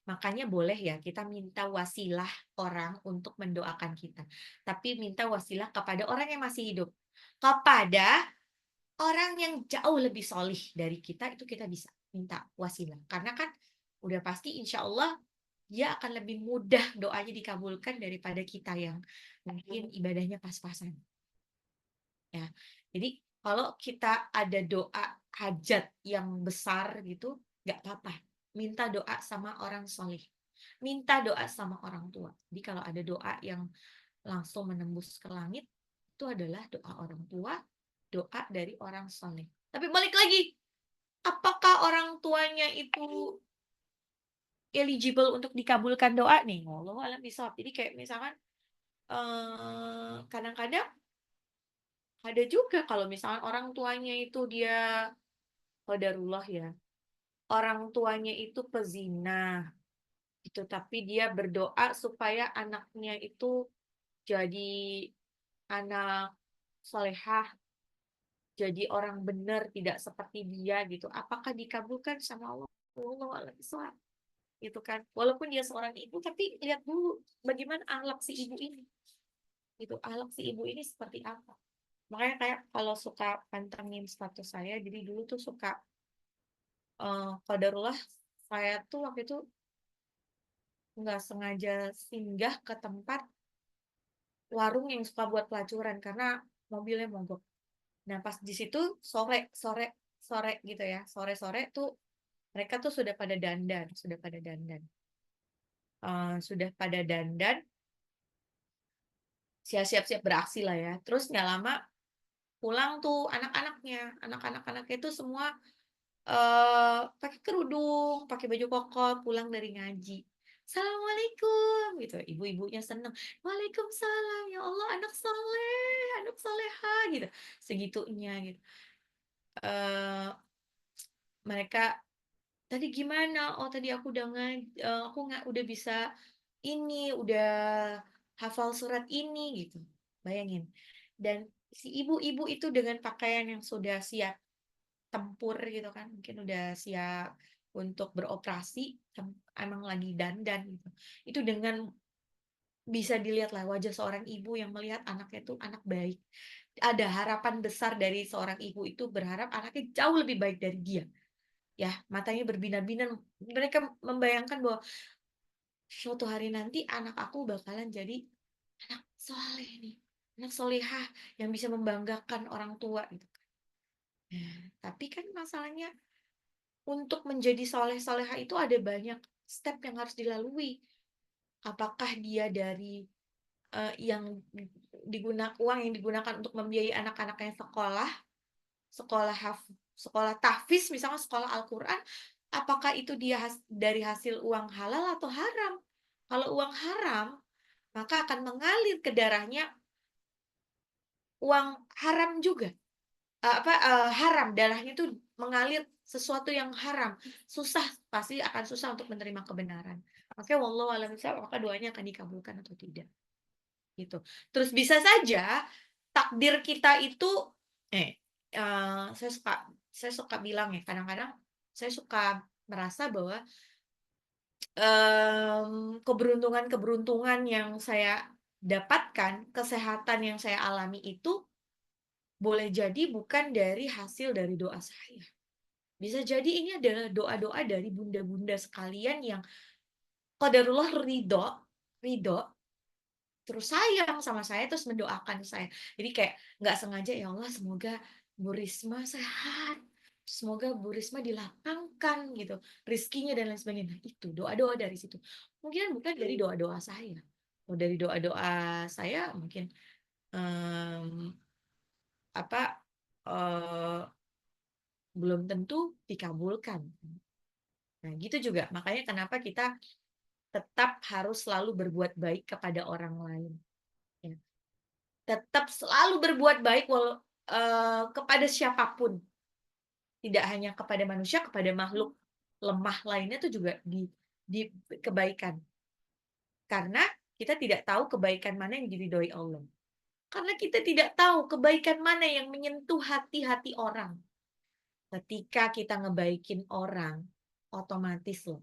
Makanya boleh ya kita minta wasilah orang untuk mendoakan kita. Tapi minta wasilah kepada orang yang masih hidup. Kepada orang yang jauh lebih solih dari kita itu kita bisa minta wasilah. Karena kan udah pasti insya Allah dia akan lebih mudah doanya dikabulkan daripada kita yang mungkin ibadahnya pas-pasan. Ya. Jadi kalau kita ada doa hajat yang besar gitu, nggak apa-apa. Minta doa sama orang solih. Minta doa sama orang tua. Jadi kalau ada doa yang langsung menembus ke langit, itu adalah doa orang tua, doa dari orang soleh. Tapi balik lagi, apakah orang tuanya itu eligible untuk dikabulkan doa nih? Allah alam bisawab. Jadi kayak misalkan kadang-kadang ada juga kalau misalkan orang tuanya itu dia qadarullah ya, orang tuanya itu pezina gitu, tapi dia berdoa supaya anaknya itu jadi anak solehah, jadi orang benar, tidak seperti dia gitu. Apakah dikabulkan sama Allah? Allah a'lam bishawab. Gitu kan. Walaupun dia seorang ibu, tapi lihat dulu bagaimana akhlak si ibu ini. Gitu, akhlak si ibu ini seperti apa. Makanya kayak kalau suka pantengin status saya, jadi dulu tuh suka qadarullah saya tuh waktu itu nggak sengaja singgah ke tempat warung yang suka buat pelacuran karena mobilnya mogok. Nah, pas di situ sore gitu ya, sore-sore tuh mereka tuh sudah pada dandan, sudah pada dandan, siap-siap beraksi lah ya. Terus nggak lama pulang tuh anak-anaknya itu semua pakai kerudung, pakai baju koko, pulang dari ngaji. Assalamualaikum gitu, ibu-ibunya seneng. Waalaikumsalam, ya Allah anak soleh, anak soleha gitu, segitunya gitu. Eh, mereka tadi gimana? Oh tadi aku aku nggak udah bisa ini, udah hafal surat ini gitu. Bayangin. Dan si ibu-ibu itu dengan pakaian yang sudah siap tempur gitu kan, mungkin udah siap untuk beroperasi, emang lagi dandan gitu. Itu dengan bisa dilihat lah wajah seorang ibu yang melihat anaknya itu anak baik. Ada harapan besar dari seorang ibu itu berharap anaknya jauh lebih baik dari dia. Ya, matanya berbinar-binar. Mereka membayangkan bahwa suatu hari nanti anak aku bakalan jadi anak soleh nih, anak solehah yang bisa membanggakan orang tua gitu. Nah, tapi kan masalahnya untuk menjadi soleh-soleha itu ada banyak step yang harus dilalui. Apakah dia dari yang uang yang digunakan untuk membiayai anak-anaknya sekolah, sekolah tahfiz misalnya sekolah Al-Qur'an, apakah itu dia dari hasil uang halal atau haram? Kalau uang haram, maka akan mengalir ke darahnya uang haram juga. Haram, darahnya itu mengalir sesuatu yang haram, pasti akan susah untuk menerima kebenaran. Makanya wallahu a'lam bishawab, maka doanya akan dikabulkan atau tidak gitu. Terus bisa saja takdir kita itu eh saya suka bilang ya, kadang-kadang saya suka merasa bahwa keberuntungan-keberuntungan yang saya dapatkan, kesehatan yang saya alami itu boleh jadi bukan dari hasil dari doa saya. Bisa jadi ini adalah doa-doa dari bunda-bunda sekalian yang qadarullah ridho, terus sayang sama saya, terus mendoakan saya. Jadi kayak nggak sengaja, ya Allah semoga Bu Risma sehat, semoga Bu Risma dilapangkan gitu, rizkinya dan lain sebagainya. Nah, itu doa-doa dari situ. Mungkin bukan dari doa-doa saya. Kalau dari doa-doa saya mungkin em, apa eh, belum tentu dikabulkan. Nah, gitu juga. Makanya kenapa kita tetap harus selalu berbuat baik kepada orang lain. Ya. Tetap selalu berbuat baik kepada siapapun. Tidak hanya kepada manusia, kepada makhluk lemah lainnya itu juga di kebaikan. Karena kita tidak tahu kebaikan mana yang diridhoi Allah. Karena kita tidak tahu kebaikan mana yang menyentuh hati-hati orang. Ketika kita ngebaikin orang, otomatis loh,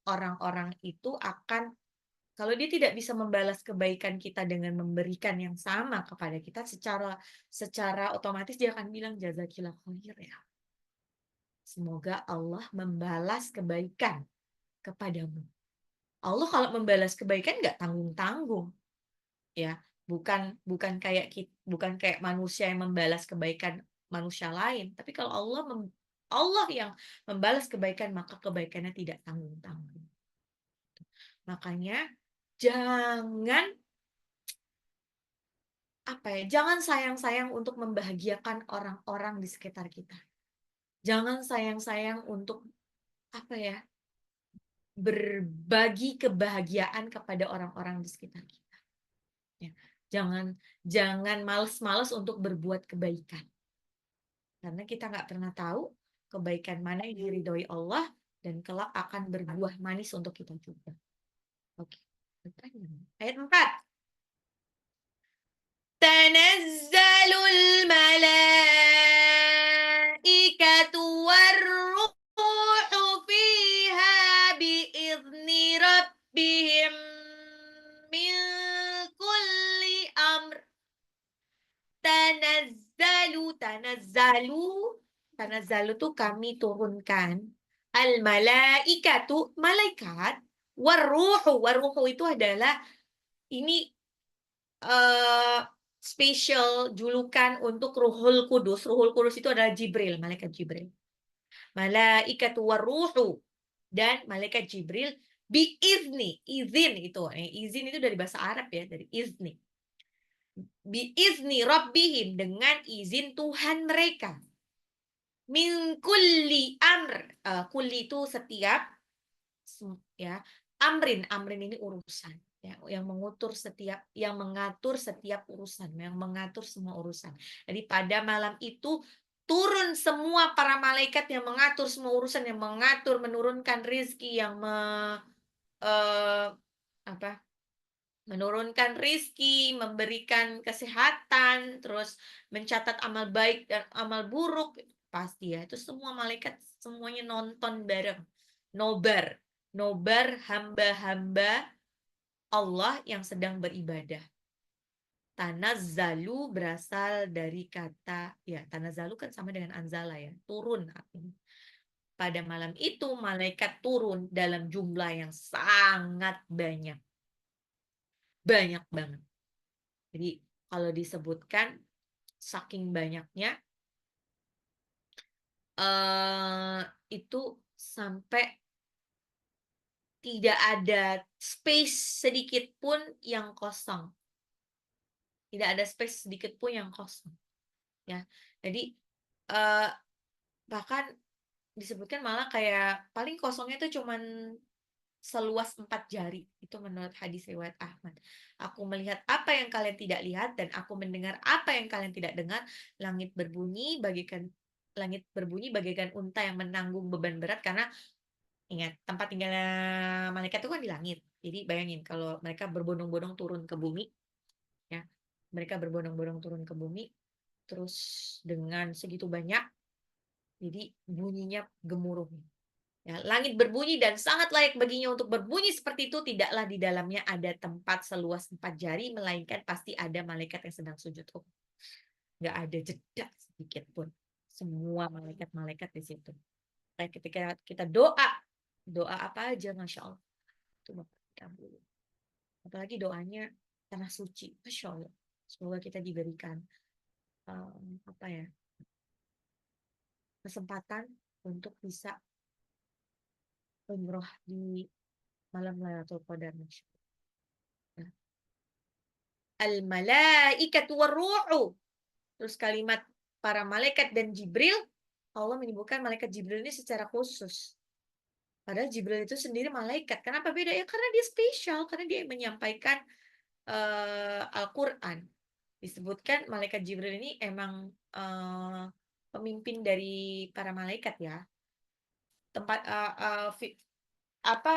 orang-orang itu akan, kalau dia tidak bisa membalas kebaikan kita dengan memberikan yang sama kepada kita, secara otomatis dia akan bilang jazakillah khair ya. Semoga Allah membalas kebaikan kepadamu. Allah kalau membalas kebaikan nggak tanggung-tanggung, ya. Bukan kayak manusia yang membalas kebaikan manusia lain, tapi kalau Allah yang membalas kebaikan, maka kebaikannya tidak tanggung-tanggung. Makanya jangan jangan sayang-sayang untuk membahagiakan orang-orang di sekitar kita. Jangan sayang-sayang untuk berbagi kebahagiaan kepada orang-orang di sekitar kita. Ya. Jangan males-males untuk berbuat kebaikan. Karena kita nggak pernah tahu kebaikan mana yang diridhoi Allah dan kelak akan berbuah manis untuk kita juga. Oke. Ayat 4. تنزل الملائكة والروح فيها بإذن ربهم من كل أمر tanazzalu tuh kami turunkan, al malaikatu malaikat, waruhu itu adalah ini spesial julukan untuk Ruhul Kudus. Ruhul Kudus itu adalah Jibril, malaikat Jibril. Malaikatu waruhu dan malaikat Jibril izin itu. Izin itu dari bahasa Arab ya, dari izni. Biizni rabbihim, dengan izin Tuhan mereka. Min kulli amr. Kulli itu setiap, ya. Amrin ini urusan. Ya, yang mengatur setiap urusan, yang mengatur semua urusan. Jadi pada malam itu turun semua para malaikat yang mengatur semua urusan, yang mengatur, menurunkan rizki, yang menurunkan rizki, memberikan kesehatan, terus mencatat amal baik dan amal buruk. Pasti ya, itu semua malaikat semuanya nonton bareng. Nobar hamba-hamba Allah yang sedang beribadah. Tanazzalu berasal dari kata, ya tanazzalu kan sama dengan anzala ya, turun artinya. Pada malam itu malaikat turun dalam jumlah yang sangat banyak. Banyak banget. Jadi kalau disebutkan saking banyaknya, itu sampai tidak ada space sedikit pun yang kosong. Tidak ada space sedikit pun yang kosong. Ya, jadi bahkan disebutkan malah kayak paling kosongnya itu cuman seluas 4 jari. Itu menurut hadis riwayat Ahmad. Aku melihat apa yang kalian tidak lihat dan aku mendengar apa yang kalian tidak dengar. Langit berbunyi bagaikan unta yang menanggung beban berat, karena ingat tempat tinggalnya malaikat itu kan di langit. Jadi bayangin kalau mereka berbondong-bondong turun ke bumi, ya. Mereka berbondong-bondong turun ke bumi terus dengan segitu banyak, jadi bunyinya gemuruh. Ya, langit berbunyi dan sangat layak baginya untuk berbunyi seperti itu, tidaklah di dalamnya ada tempat seluas 4 jari, melainkan pasti ada malaikat yang sedang sujud. Nggak ada jeda sedikit pun. Semua malaikat-malaikat di situ. Kayak ketika kita doa, doa apa aja, Masya Allah. Itu Bapak dikabulin. Apalagi doanya tanah suci, Masya Allah. Semoga kita diberikan apa ya, kesempatan untuk bisa umroh di malam Lailatul Qadar. Nah, al-malaikatu warruhu. Terus kalimat para malaikat dan Jibril, Allah menyebutkan malaikat Jibril ini secara khusus. Padahal Jibril itu sendiri malaikat. Kenapa beda? Ya karena dia spesial, karena dia menyampaikan Al-Quran. Disebutkan malaikat Jibril ini emang pemimpin dari para malaikat ya. Tempat apa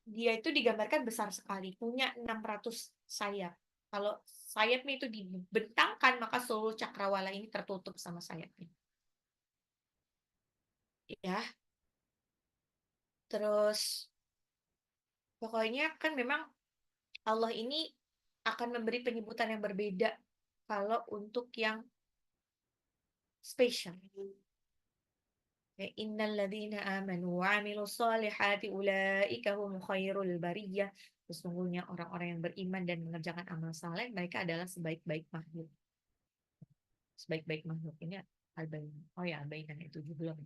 dia itu digambarkan besar sekali, punya 600 sayap. Kalau sayapnya itu dibentangkan, maka seluruh cakrawala ini tertutup sama sayapnya. Ya, terus pokoknya kan memang Allah ini akan memberi penyebutan yang berbeda kalau untuk yang spesial. Ya, innal ladzina amanu wa 'amilus solihati ulaika hum khairul bariyah. Sesungguhnya orang-orang yang beriman dan mengerjakan amal saleh, mereka adalah sebaik-baik makhluk. Sebaik-baik makhluk ini al-bayin. Oh ya, al-bayinan itu juga belum.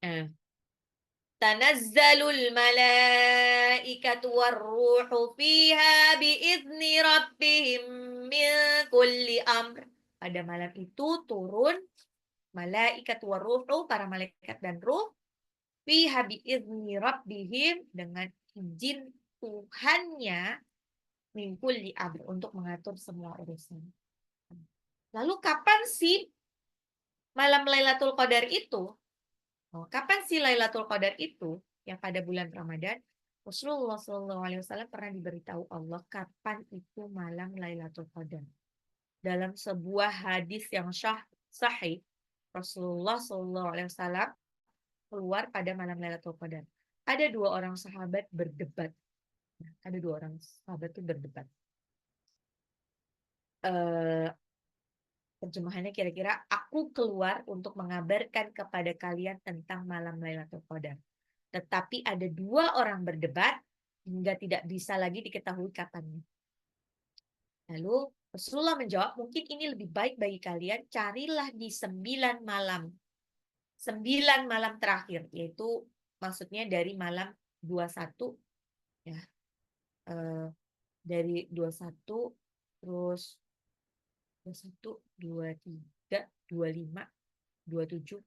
Eh, Tanazzalul malaikatu warruhu fiha biizni rabbihim min kulli amr. Pada malam itu turun malaikat warruhu, para malaikat dan ruh, fiha biizni rabbihim, dengan izin Tuhannya, min kulli amr, untuk mengatur semua urusan. Lalu kapan sih malam Lailatul Qadar itu? Oh, kapan sih Lailatul Qadar itu? Yang pada bulan Ramadan, Rasulullah SAW pernah diberitahu Allah kapan itu malam Lailatul Qadar. Dalam sebuah hadis yang sahih, Rasulullah SAW keluar pada malam Lailatul Qadar. Ada dua orang sahabat berdebat. Ada dua orang sahabat itu berdebat. Terjemahannya kira-kira, aku keluar untuk mengabarkan kepada kalian tentang malam Lailatul Qadar. Tetapi ada dua orang berdebat hingga tidak bisa lagi diketahui kapannya. Lalu Rasulullah menjawab, mungkin ini lebih baik bagi kalian, carilah di 9 malam. 9 malam terakhir, yaitu maksudnya dari malam 21, ya, dari 21, terus 21, 23, 25, 27,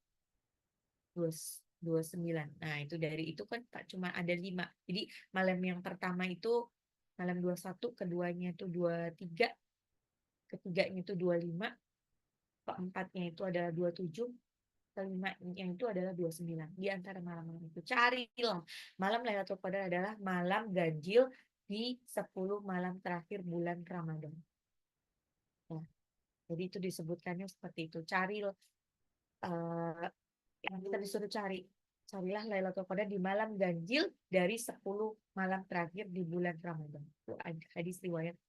29. Nah, itu dari itu kan cuma ada 5. Jadi malam yang pertama itu malam 21, keduanya itu 23, ketiganya itu 25, keempatnya itu adalah 27, kelima yang itu adalah 29. Di antara malam-malam itu carilah. Malam Lailatul Qadar adalah malam ganjil di 10 malam terakhir bulan Ramadan. Nah, jadi itu disebutkannya seperti itu. Cari yang kita disuruh cari. Carilah Lailatul Qadar di malam ganjil dari 10 malam terakhir di bulan Ramadan. Itu hadis riwayat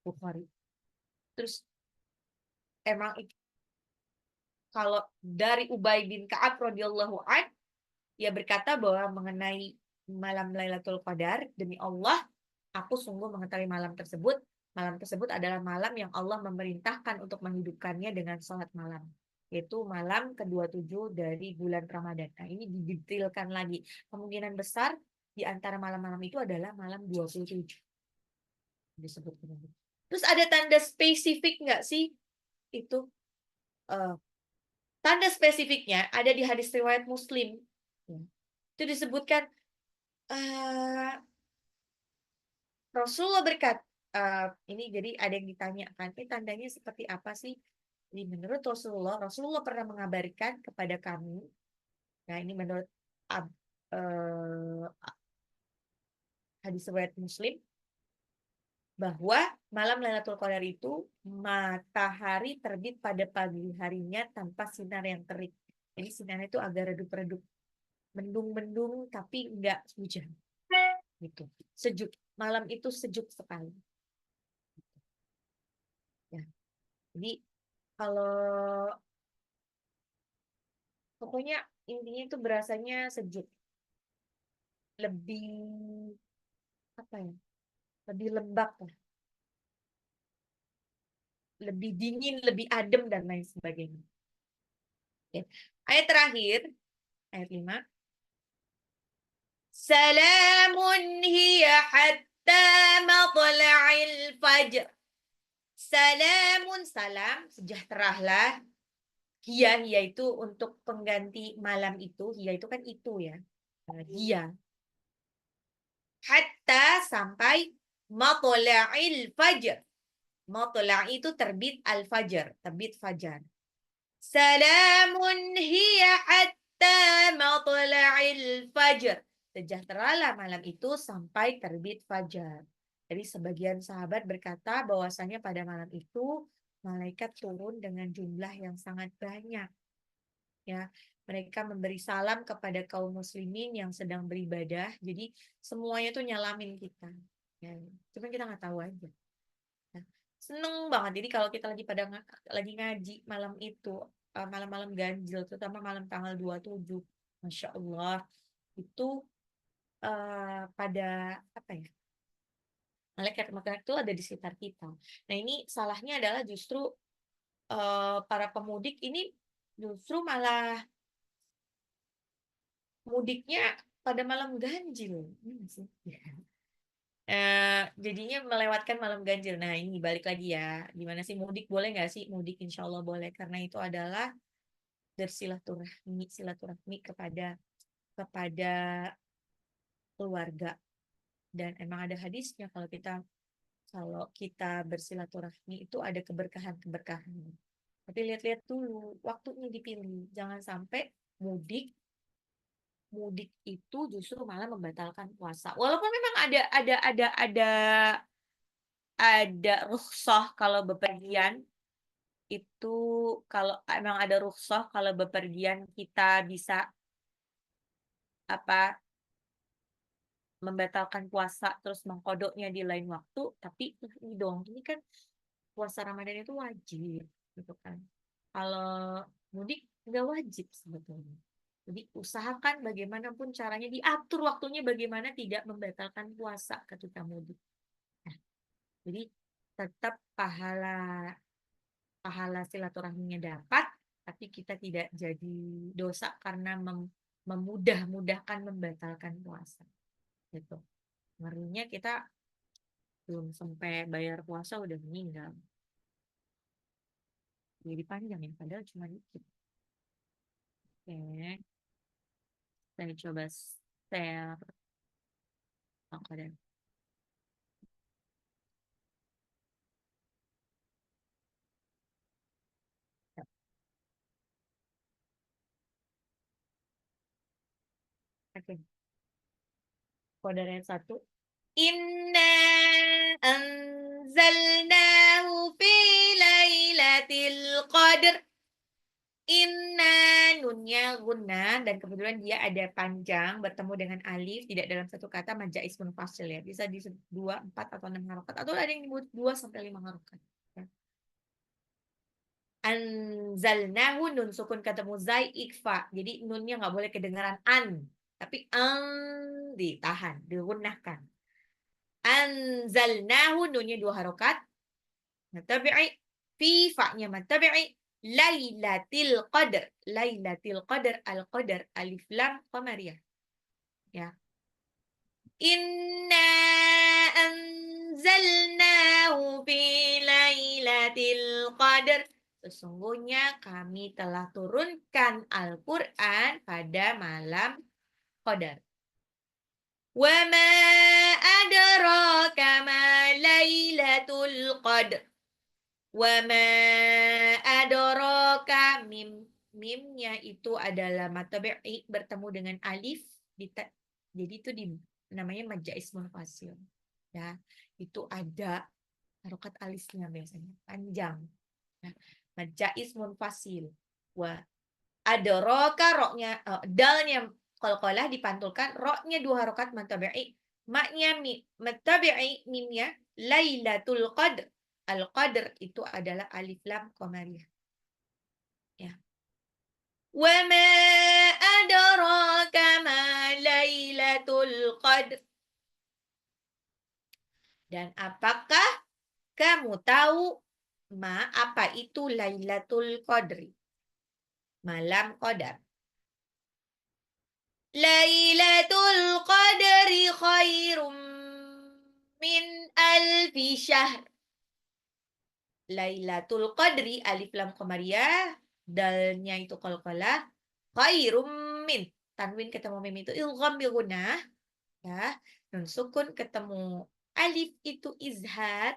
Bukhari. Terus emang kalau dari Ubay bin Ka'ab radhiyallahu an, ia berkata bahwa mengenai malam Lailatul Qadar, demi Allah, aku sungguh mengetahui malam tersebut. Malam tersebut adalah malam yang Allah memerintahkan untuk menghidupkannya dengan sholat malam, yaitu malam ke-27 dari bulan Ramadan. Nah, ini didetailkan lagi. Kemungkinan besar di antara malam-malam itu adalah malam 27. Disebutkan. Terus ada tanda spesifik nggak sih? Itu tanda spesifiknya ada di hadis riwayat Muslim. Itu disebutkan Rasulullah berkata, ini jadi ada yang ditanyakan, tandanya seperti apa sih? Jadi menurut Rasulullah pernah mengabarkan kepada kami. Nah, ini menurut hadis riwayat Muslim, bahwa malam Lailatul Qadar itu matahari terbit pada pagi harinya tanpa sinar yang terik. Jadi sinarnya itu agak redup-redup, mendung-mendung tapi enggak hujan. Gitu. Sejuk. Malam itu sejuk sekali. Ya. Jadi kalau pokoknya intinya itu berasanya sejuk. Lebih apa ya? Lebih lembab lah. Lebih dingin, lebih adem dan lain sebagainya. Oke. Ayat terakhir, ayat 5. Salamun hiya hatta matla'il fajr. Salamun, salam, sejahteralah. Hiya itu untuk pengganti malam itu. Hiya itu kan itu ya. Hiya. Hatta sampai matla'il fajr. Matla' itu terbit al-fajr, terbit fajar. Salamun hiya hatta matla'il fajr. Sejahteralah malam itu sampai terbit fajar. Jadi sebagian sahabat berkata bahwasanya pada malam itu malaikat turun dengan jumlah yang sangat banyak. Ya, mereka memberi salam kepada kaum muslimin yang sedang beribadah. Jadi semuanya tuh nyalamin kita. Ya, cuman kita nggak tahu aja. Nah, seneng banget. Jadi kalau kita lagi lagi ngaji malam itu, malam-malam ganjil, terutama malam tanggal 27, Masya Allah, itu pada apa ya? Malaikat-malaikat itu ada di sekitar kita. Nah, ini salahnya adalah justru para pemudik ini justru malah mudiknya pada malam ganjil. Iya sih. Jadinya melewatkan malam ganjil. Nah, ini balik lagi ya. Gimana sih mudik? Boleh nggak sih mudik? Insya Allah boleh. Karena itu adalah bersilaturahmi, silaturahmi kepada keluarga. Dan emang ada hadisnya kalau kita bersilaturahmi itu ada keberkahan-keberkahan. Tapi lihat-lihat dulu, waktunya dipilih. Jangan sampai mudik mudik itu justru malah membatalkan puasa. Walaupun memang ada rukhsah kalau bepergian itu, kalau emang ada rukhsah kalau bepergian kita bisa apa membatalkan puasa terus mengkodoknya di lain waktu, tapi ini dong, ini kan puasa Ramadan itu wajib gitu kan. Kalau mudik nggak wajib sebetulnya. Jadi usahakan bagaimanapun caranya diatur waktunya bagaimana tidak membatalkan puasa ketika mudik. Nah, jadi tetap pahala pahala silaturahminya dapat, tapi kita tidak jadi dosa karena memudah-mudahkan membatalkan puasa. Gitu. Ngerinya kita belum sampai bayar puasa udah meninggal. Jadi panjang ya, padahal cuma dikit. Oke, saya coba share. Oke. Oke. Kode yang satu. Inna anzalnahu fi lailatul qadr. Inna, nunnya guna, dan kebetulan dia ada panjang bertemu dengan alif tidak dalam satu kata majais munfasil ya. Bisa di 2, 4 atau 6 harokat atau ada yang disebut 2 sampai 5 harokat. Ya. Anzalnahu, nun sukun ketemu zai ikfa. Jadi nunnya nggak boleh kedengaran an, tapi ditahan, digunahkan. Anzalnahu, nunnya 2 harokat. Matabi'i, fi fa-nya matabi'i. Lailatul Qadar. Lailatul Qadar, al-Qadar, alif lam qamariyah. Ya. Inna anzalnahu fi lailatul qadar. Sesungguhnya kami telah turunkan Al-Quran pada malam Qadar. Wa ma adraka ma lailatul qadar. Wa ma adraka, mimnya itu adalah matabi'i bertemu dengan alif jadi itu namanya majais munfasil ya, itu ada harokat alisnya biasanya panjang. Nah, majais munfasil wa Adraka roknya dalnya qalqalah dipantulkan, roknya 2 harokat matabi'i, maknya matabi'i, mimnya Lailatul Qadr. Al-Qadr itu adalah alif lam qamariyah. Ya. Wa ma adraka ma Lailatul Qadr. Dan apakah kamu tahu apa itu Lailatul Qadri? Malam Qadar. Lailatul Qadri khairum min alfi syahr. Lailatul Qadri alif lam qamariyah, dalnya itu qalqalah, khairum min. Tanwin ketemu mim itu ilgham bil gunnah, ya. Nun sukun ketemu alif itu izhar.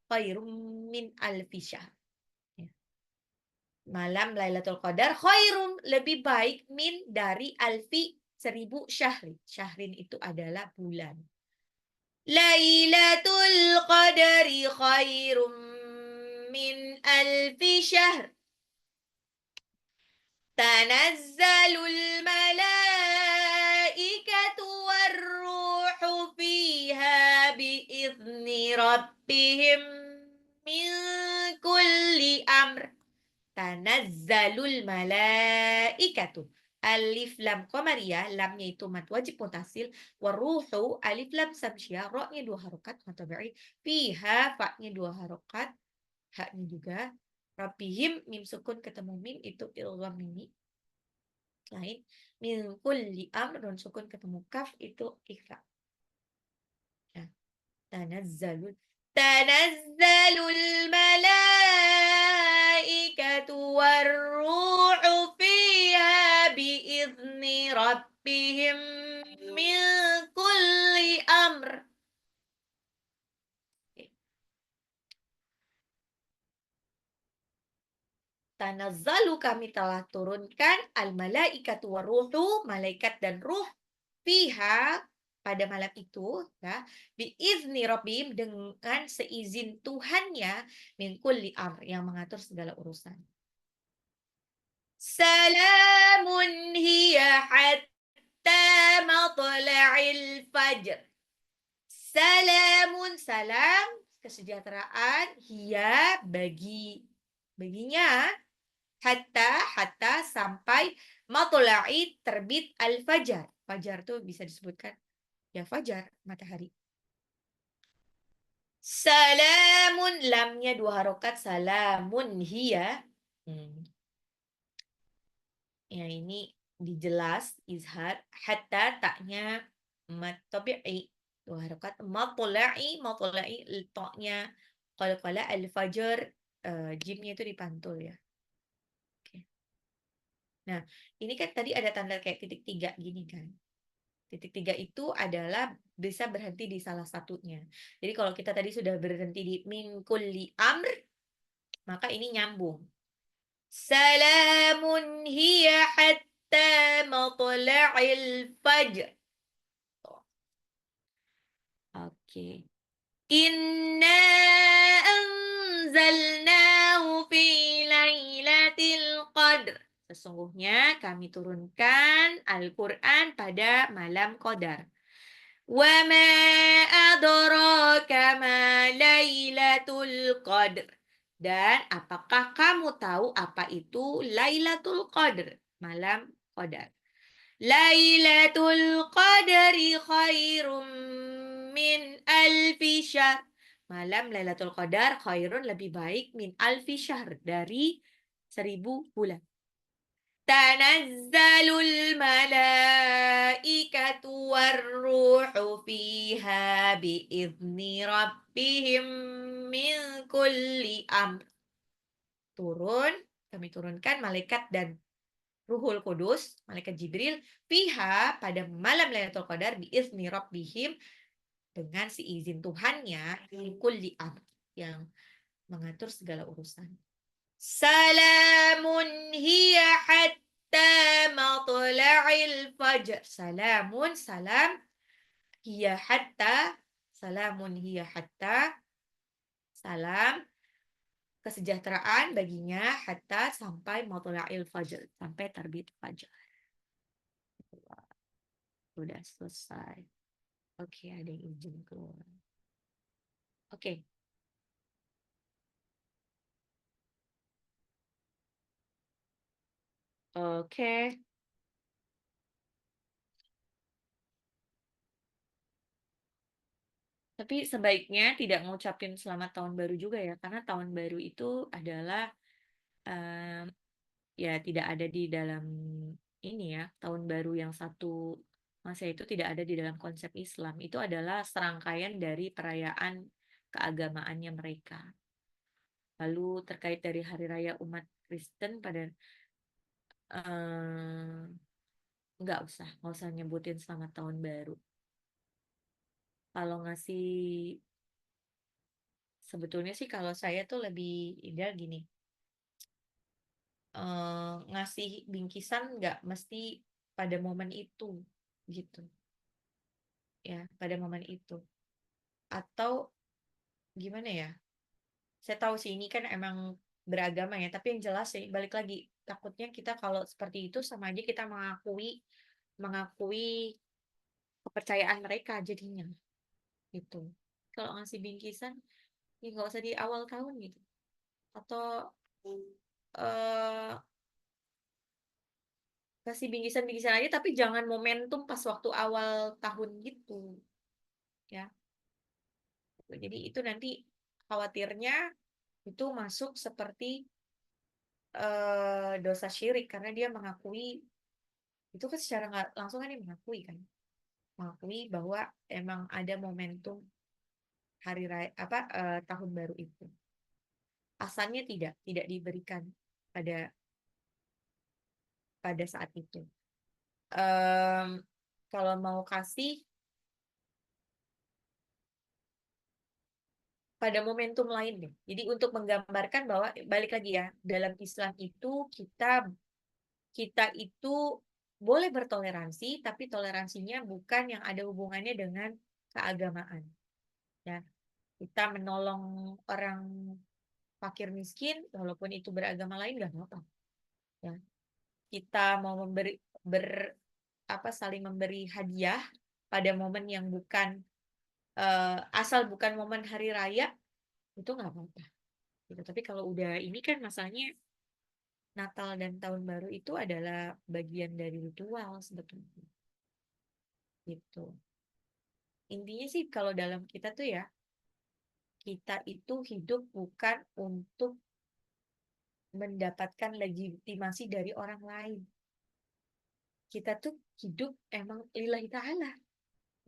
Khairum min alfi syahr. Ya. Malam Lailatul Qadar khairum lebih baik min dari alfi 1000 syahrin. Syahrin itu adalah bulan. Lailatul Qadari khairum min alfi syahr. Tanazzalul malaikatu warruhu fiha biizni rabbihim min kulli amr. Tanazzalul malaikatu. Alif lam qamariyah, lamnya itu mad wajib mutasil, waruhu alif lam samsyah, roknya 2 harokat matabi'i, fiha fa-nya 2 harokat, haknya juga, rabbihim mim sukun ketemu mim itu ilgham mimi. Lain min kulli amr nun sukun ketemu kaf itu ikhfa. Ya. Tanazzalul malaikatu warruhu fiha biizni rabbihim min kulli amr. Tanazzalu kami telah turunkan al-malaikatu warruhu, malaikat dan ruh, fiha pada malam itu, ya, biizni rabbihim dengan seizin Tuhannya, min kulli amr yang mengatur segala urusan. Salamun hiya hatta matla'il fajr. Salamun salam kesejahteraan, hiya baginya, hatta sampai matla'i terbit al-fajar. Fajar tuh bisa disebutkan ya fajar, matahari. Salamun, lamnya 2 harokat, salamun hiya. Ya ini dijelas izhar, hatta taknya matabi'i 2 harokat, matla'i taknya qalqalah, al-fajar jimnya itu dipantul ya. Oke. Nah, ini kan tadi ada tanda kayak titik 3 gini kan. Titik 3 itu adalah bisa berhenti di salah satunya. Jadi kalau kita tadi sudah berhenti di min kulli amr, maka ini nyambung. Salamun hiya hatta matla'il fajr. Oke. Inna anzalnahu fi lailatul qadr. Sesungguhnya kami turunkan Al-Quran pada malam Qadar. Wa ma adraka ma Lailatul Qadr. Dan apakah kamu tahu apa itu Lailatul Qadr? Malam Qadar. Lailatul Qadri khairum min alfi syahr. Malam Lailatul Qadar khairun lebih baik min alfi syahr dari 1000 bulan. Tanazzalul malaikatu warruhu fiha biizni rabbihim min kulli amr. Kami turunkan malaikat dan Ruhul Kudus, malaikat Jibril, fiha pada malam Lailatul Qadar biizni rabbihim dengan seizin Tuhannya, min kulli amr yang mengatur segala urusan. Salamun hiya hatta matla'il fajr. Salamun, salam. Hiya hatta. Salamun hiya hatta. Salam. kesejahteraan baginya hatta sampai matla'il fajr, sampai terbit fajar. Udah selesai. Oke, ada yang izin keluar. Oke. Oke. Tapi sebaiknya tidak ngucapin selamat tahun baru juga ya, karena tahun baru itu adalah em, ya tidak ada di dalam ini ya, tahun baru yang satu masa itu tidak ada di dalam konsep Islam. Itu adalah serangkaian dari perayaan keagamaannya mereka. Lalu terkait dari hari raya umat Kristen pada nggak usah nyebutin selamat tahun baru. Kalau ngasih sebetulnya sih kalau saya tuh lebih ideal gini, ngasih bingkisan nggak mesti pada momen itu gitu ya, pada momen itu atau gimana ya, saya tahu sih ini kan emang beragama ya, tapi yang jelas sih balik lagi, takutnya kita kalau seperti itu sama aja kita mengakui mengakui kepercayaan mereka jadinya gitu. Kalau ngasih bingkisan ya nggak usah di awal tahun gitu, atau eh kasih bingkisan-bingkisan aja tapi jangan momentum pas waktu awal tahun gitu ya. Jadi itu nanti khawatirnya itu masuk seperti dosa syirik karena dia mengakui itu kan secara nggak langsung kan dia mengakui kan, mengakui bahwa emang ada momentum hari raya apa tahun baru itu. Asalnya tidak diberikan pada pada saat itu. Em, Kalau mau kasih pada momentum lain deh. Jadi untuk menggambarkan bahwa balik lagi ya, dalam Islam itu kita itu boleh bertoleransi, tapi toleransinya bukan yang ada hubungannya dengan keagamaan. Ya, kita menolong orang fakir miskin, walaupun itu beragama lain nggak apa-apa. Ya, kita mau memberi ber apa saling memberi hadiah pada momen yang bukan asal bukan momen hari raya itu nggak apa-apa. Gitu. Tapi kalau udah ini kan masalahnya Natal dan Tahun Baru itu adalah bagian dari ritual sebetulnya. Gitu. Intinya sih kalau dalam kita tuh ya, kita itu hidup bukan untuk mendapatkan legitimasi dari orang lain. Kita tuh hidup emang lillahi ta'ala.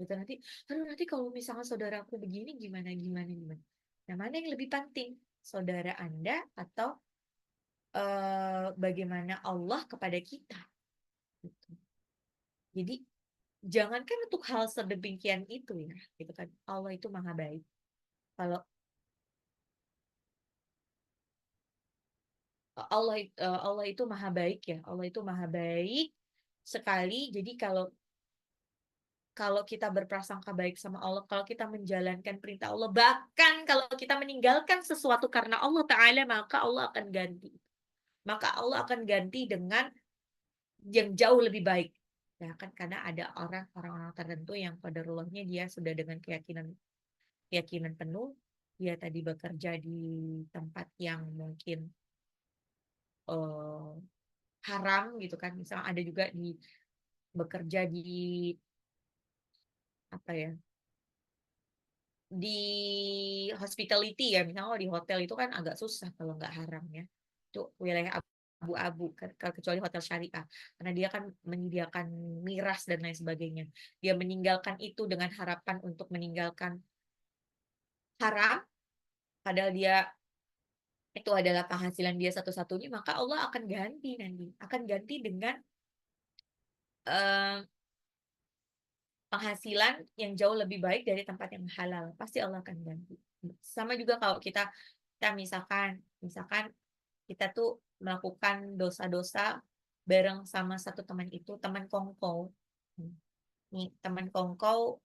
Gitu nanti, aduh nanti kalau misalnya saudaraku begini gimana, gimana, gimana. Nah, mana yang lebih penting? Saudara Anda atau bagaimana Allah kepada kita? Gitu. Jadi jangankan untuk hal sedemikian itu ya, gitu kan. Allah itu maha baik. Kalau Allah itu maha baik ya, Allah itu maha baik sekali. Jadi kalau kalau kita berprasangka baik sama Allah, kalau kita menjalankan perintah Allah, bahkan kalau kita meninggalkan sesuatu karena Allah Ta'ala, maka Allah akan ganti. Maka Allah akan ganti dengan yang jauh lebih baik. Ya kan, karena ada orang-orang tertentu yang qadarullahnya dia sudah dengan keyakinan keyakinan penuh, dia tadi bekerja di tempat yang mungkin eh, haram gitu kan. Misalnya ada juga di bekerja di apa ya, di hospitality ya, misalnya di hotel itu kan agak susah kalau nggak haram ya, itu wilayah abu-abu kecuali hotel syariah karena dia kan menyediakan miras dan lain sebagainya. Dia meninggalkan itu dengan harapan untuk meninggalkan haram, padahal dia itu adalah penghasilan dia satu-satunya, maka Allah akan ganti nanti, akan ganti dengan eh, penghasilan yang jauh lebih baik dari tempat yang halal. Pasti Allah akan ganti. Sama juga kalau kita misalkan kita tuh melakukan dosa-dosa bareng sama satu teman itu, teman kongkow. Nih, teman kongkow,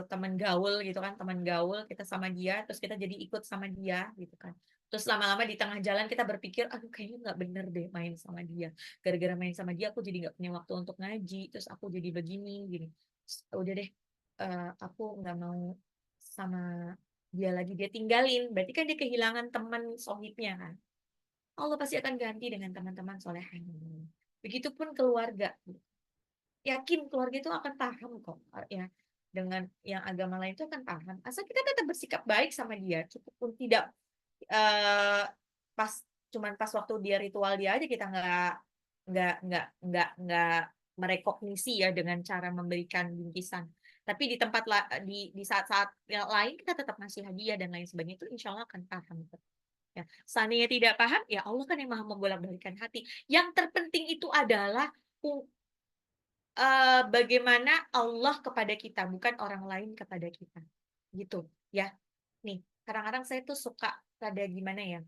teman gaul gitu kan, teman gaul kita sama dia, terus kita jadi ikut sama dia gitu kan. Terus lama-lama di tengah jalan kita berpikir, aduh kayaknya nggak bener deh main sama dia. Gara-gara main sama dia aku jadi nggak punya waktu untuk ngaji. Terus aku jadi begini, gini. Terus, udah deh, aku nggak mau sama dia lagi. Dia tinggalin. Berarti kan dia kehilangan teman sohibnya kan. Allah pasti akan ganti dengan teman-teman solehan. Begitupun keluarga. Yakin keluarga itu akan paham kok. Ya, dengan yang agama lain itu akan paham. Asal kita tetap bersikap baik sama dia. Cukup pun tidak eh pas cuman pas waktu dia ritual dia aja kita nggak merekognisi ya dengan cara memberikan bingkisan. Tapi di tempat di saat-saat yang lain kita tetap ngasih hadiah dan lain sebagainya itu insya Allah akan paham. Ya, seandainya tidak paham, ya Allah kan yang maha membolak-balikan hati. Yang terpenting itu adalah bagaimana Allah kepada kita, bukan orang lain kepada kita. Gitu ya. Nih, kadang-kadang saya tuh suka ada gimana ya?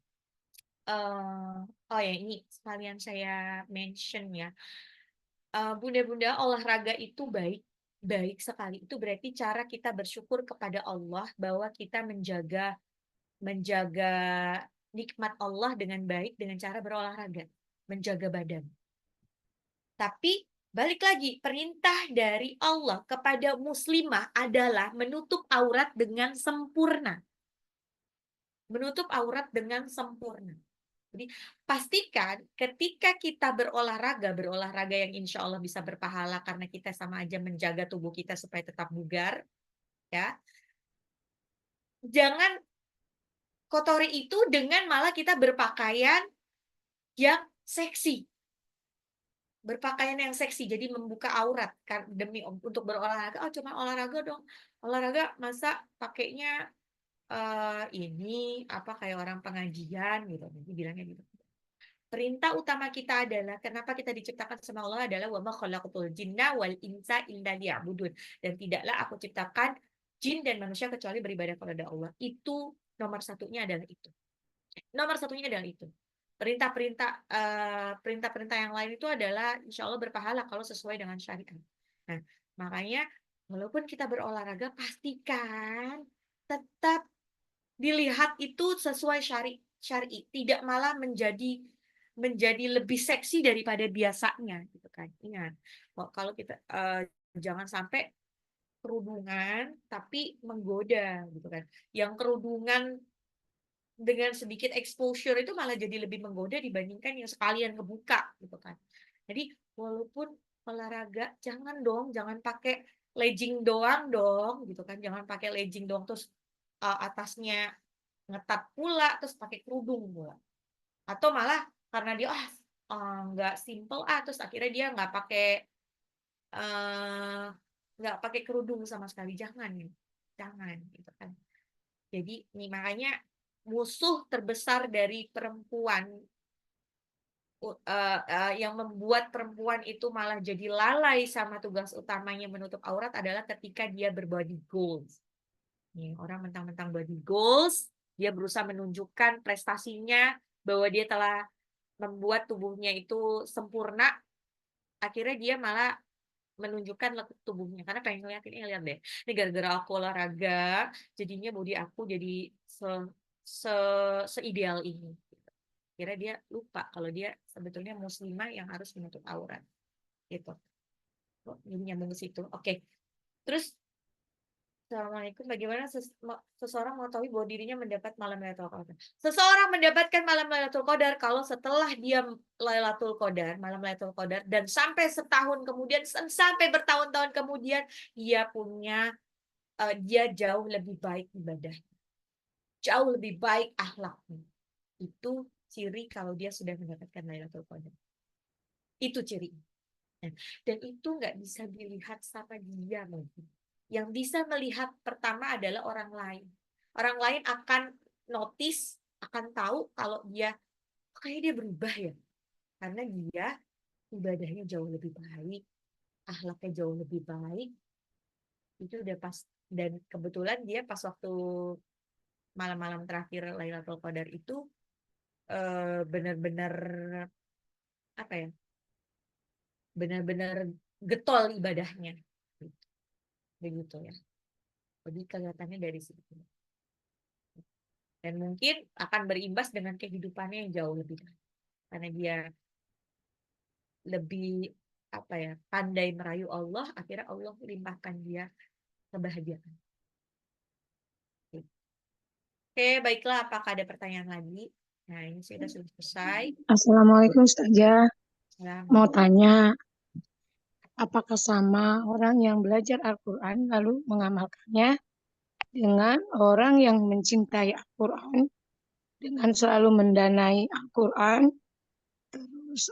Oh ya ini sekalian saya mention ya. Bunda-bunda olahraga itu baik, baik sekali. Itu berarti cara kita bersyukur kepada Allah bahwa kita menjaga menjaga nikmat Allah dengan baik dengan cara berolahraga, menjaga badan. Tapi balik lagi, perintah dari Allah kepada muslimah adalah menutup aurat dengan sempurna. Menutup aurat dengan sempurna. Jadi pastikan ketika kita berolahraga yang insya Allah bisa berpahala karena kita sama aja menjaga tubuh kita supaya tetap bugar, ya. Jangan kotori itu dengan malah kita berpakaian yang seksi. Berpakaian yang seksi, jadi membuka aurat kan demi untuk berolahraga. Oh, cuma olahraga dong. Olahraga masa pakainya ini apa kayak orang pengajian gitu. Nanti bilangnya gitu. Perintah utama kita adalah kenapa kita diciptakan sama Allah adalah wa ma khalaqatul jinna wal insa illa liya'budun, dan tidaklah aku ciptakan jin dan manusia kecuali beribadah kepada Allah. Itu nomor satunya adalah itu. Nomor satunya adalah itu. Perintah-perintah yang lain itu adalah insya Allah berpahala kalau sesuai dengan syariat. Nah, makanya walaupun kita berolahraga pastikan tetap dilihat itu sesuai syari, tidak malah menjadi lebih seksi daripada biasanya gitu kan. Ingat, kalau kita jangan sampai kerudungan tapi menggoda gitu kan. Yang kerudungan dengan sedikit exposure itu malah jadi lebih menggoda dibandingkan yang sekalian kebuka gitu kan. Jadi walaupun olahraga jangan pakai legging doang dong gitu kan. Jangan pakai legging doang terus atasnya ngetat pula terus pakai kerudung pula. Atau malah karena dia nggak simple terus akhirnya dia eh, nggak pakai kerudung sama sekali. Jangan gitu kan. Jadi nih makanya musuh terbesar dari perempuan yang membuat perempuan itu malah jadi lalai sama tugas utamanya menutup aurat adalah ketika dia berbody goals. Nih, orang mentang-mentang body goals, dia berusaha menunjukkan prestasinya bahwa dia telah membuat tubuhnya itu sempurna, akhirnya dia malah menunjukkan lekuk tubuhnya karena pengen ngeliat ini, lihat deh ini gara-gara aku olahraga jadinya body aku jadi se seideal ini. Kira dia lupa kalau dia sebetulnya muslimah yang harus menutup aurat gitu. Ini nyambung ke situ. Oke. Terus Assalamualaikum. Bagaimana seseorang mengetahui bahwa dirinya mendapat malam Lailatul Qadar? Seseorang mendapatkan malam Lailatul Qadar kalau setelah dia Lailatul Qadar, malam Lailatul Qadar, dan sampai setahun kemudian, sampai bertahun-tahun kemudian, dia jauh lebih baik ibadah, jauh lebih baik akhlaknya. Itu ciri kalau dia sudah mendapatkan Lailatul Qadar. Itu ciri. Dan itu nggak bisa dilihat sama dia mungkin. Yang bisa melihat pertama adalah orang lain. Orang lain akan notice, akan tahu kalau dia kayaknya dia berubah ya. Karena dia ibadahnya jauh lebih baik, akhlaknya jauh lebih baik. Itu udah pas, dan kebetulan dia pas waktu malam-malam terakhir Lailatul Qadar itu benar-benar apa ya? Benar-benar getol ibadahnya. Begitu ya. Jadi kelihatannya dari situ. Dan mungkin akan berimbas dengan kehidupannya yang jauh lebih baik. Karena dia lebih pandai merayu Allah, akhirnya Allah limpahkan dia kebahagiaan. Oke, baiklah. Apakah ada pertanyaan lagi? Nah, ini sudah selesai. Assalamualaikum Ustazah. Nah, Mau tanya, apakah sama orang yang belajar Al-Quran lalu mengamalkannya dengan orang yang mencintai Al-Quran dengan selalu mendanai Al-Quran, terus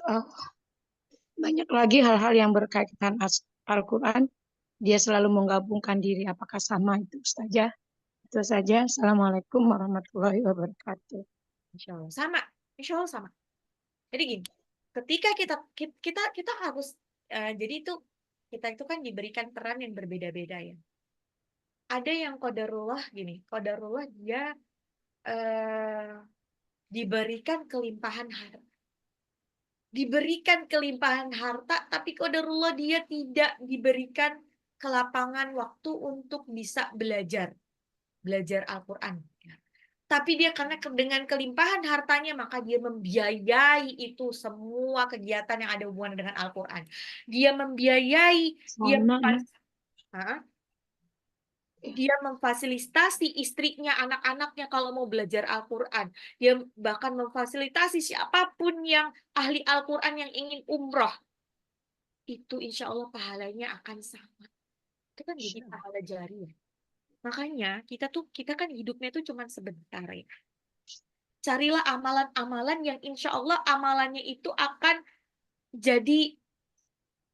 banyak lagi hal-hal yang berkaitan Al-Quran, dia selalu menggabungkan diri. Apakah sama itu Ustazah? Itu saja. Assalamualaikum warahmatullahi wabarakatuh. Insya Allah sama. Insya Allah sama. Jadi gini, ketika kita harus jadi kita itu kan diberikan peran yang berbeda-beda ya. Ada yang qadarullah gini, qadarullah dia diberikan kelimpahan harta. Diberikan kelimpahan harta, tapi qadarullah dia tidak diberikan kelapangan waktu untuk bisa belajar Al-Quran. Tapi dia karena dengan kelimpahan hartanya, maka dia membiayai itu semua kegiatan yang ada hubungan dengan Al-Quran. Dia membiayai, dia memfasilitasi istrinya, anak-anaknya kalau mau belajar Al-Quran. Dia bahkan memfasilitasi siapapun yang ahli Al-Quran yang ingin umroh. Itu insya Allah pahalanya akan sama. Itu kan jadi pahala jariah. Makanya kita kan hidupnya tuh cuma sebentar ya. Carilah amalan-amalan yang insya Allah amalannya itu akan jadi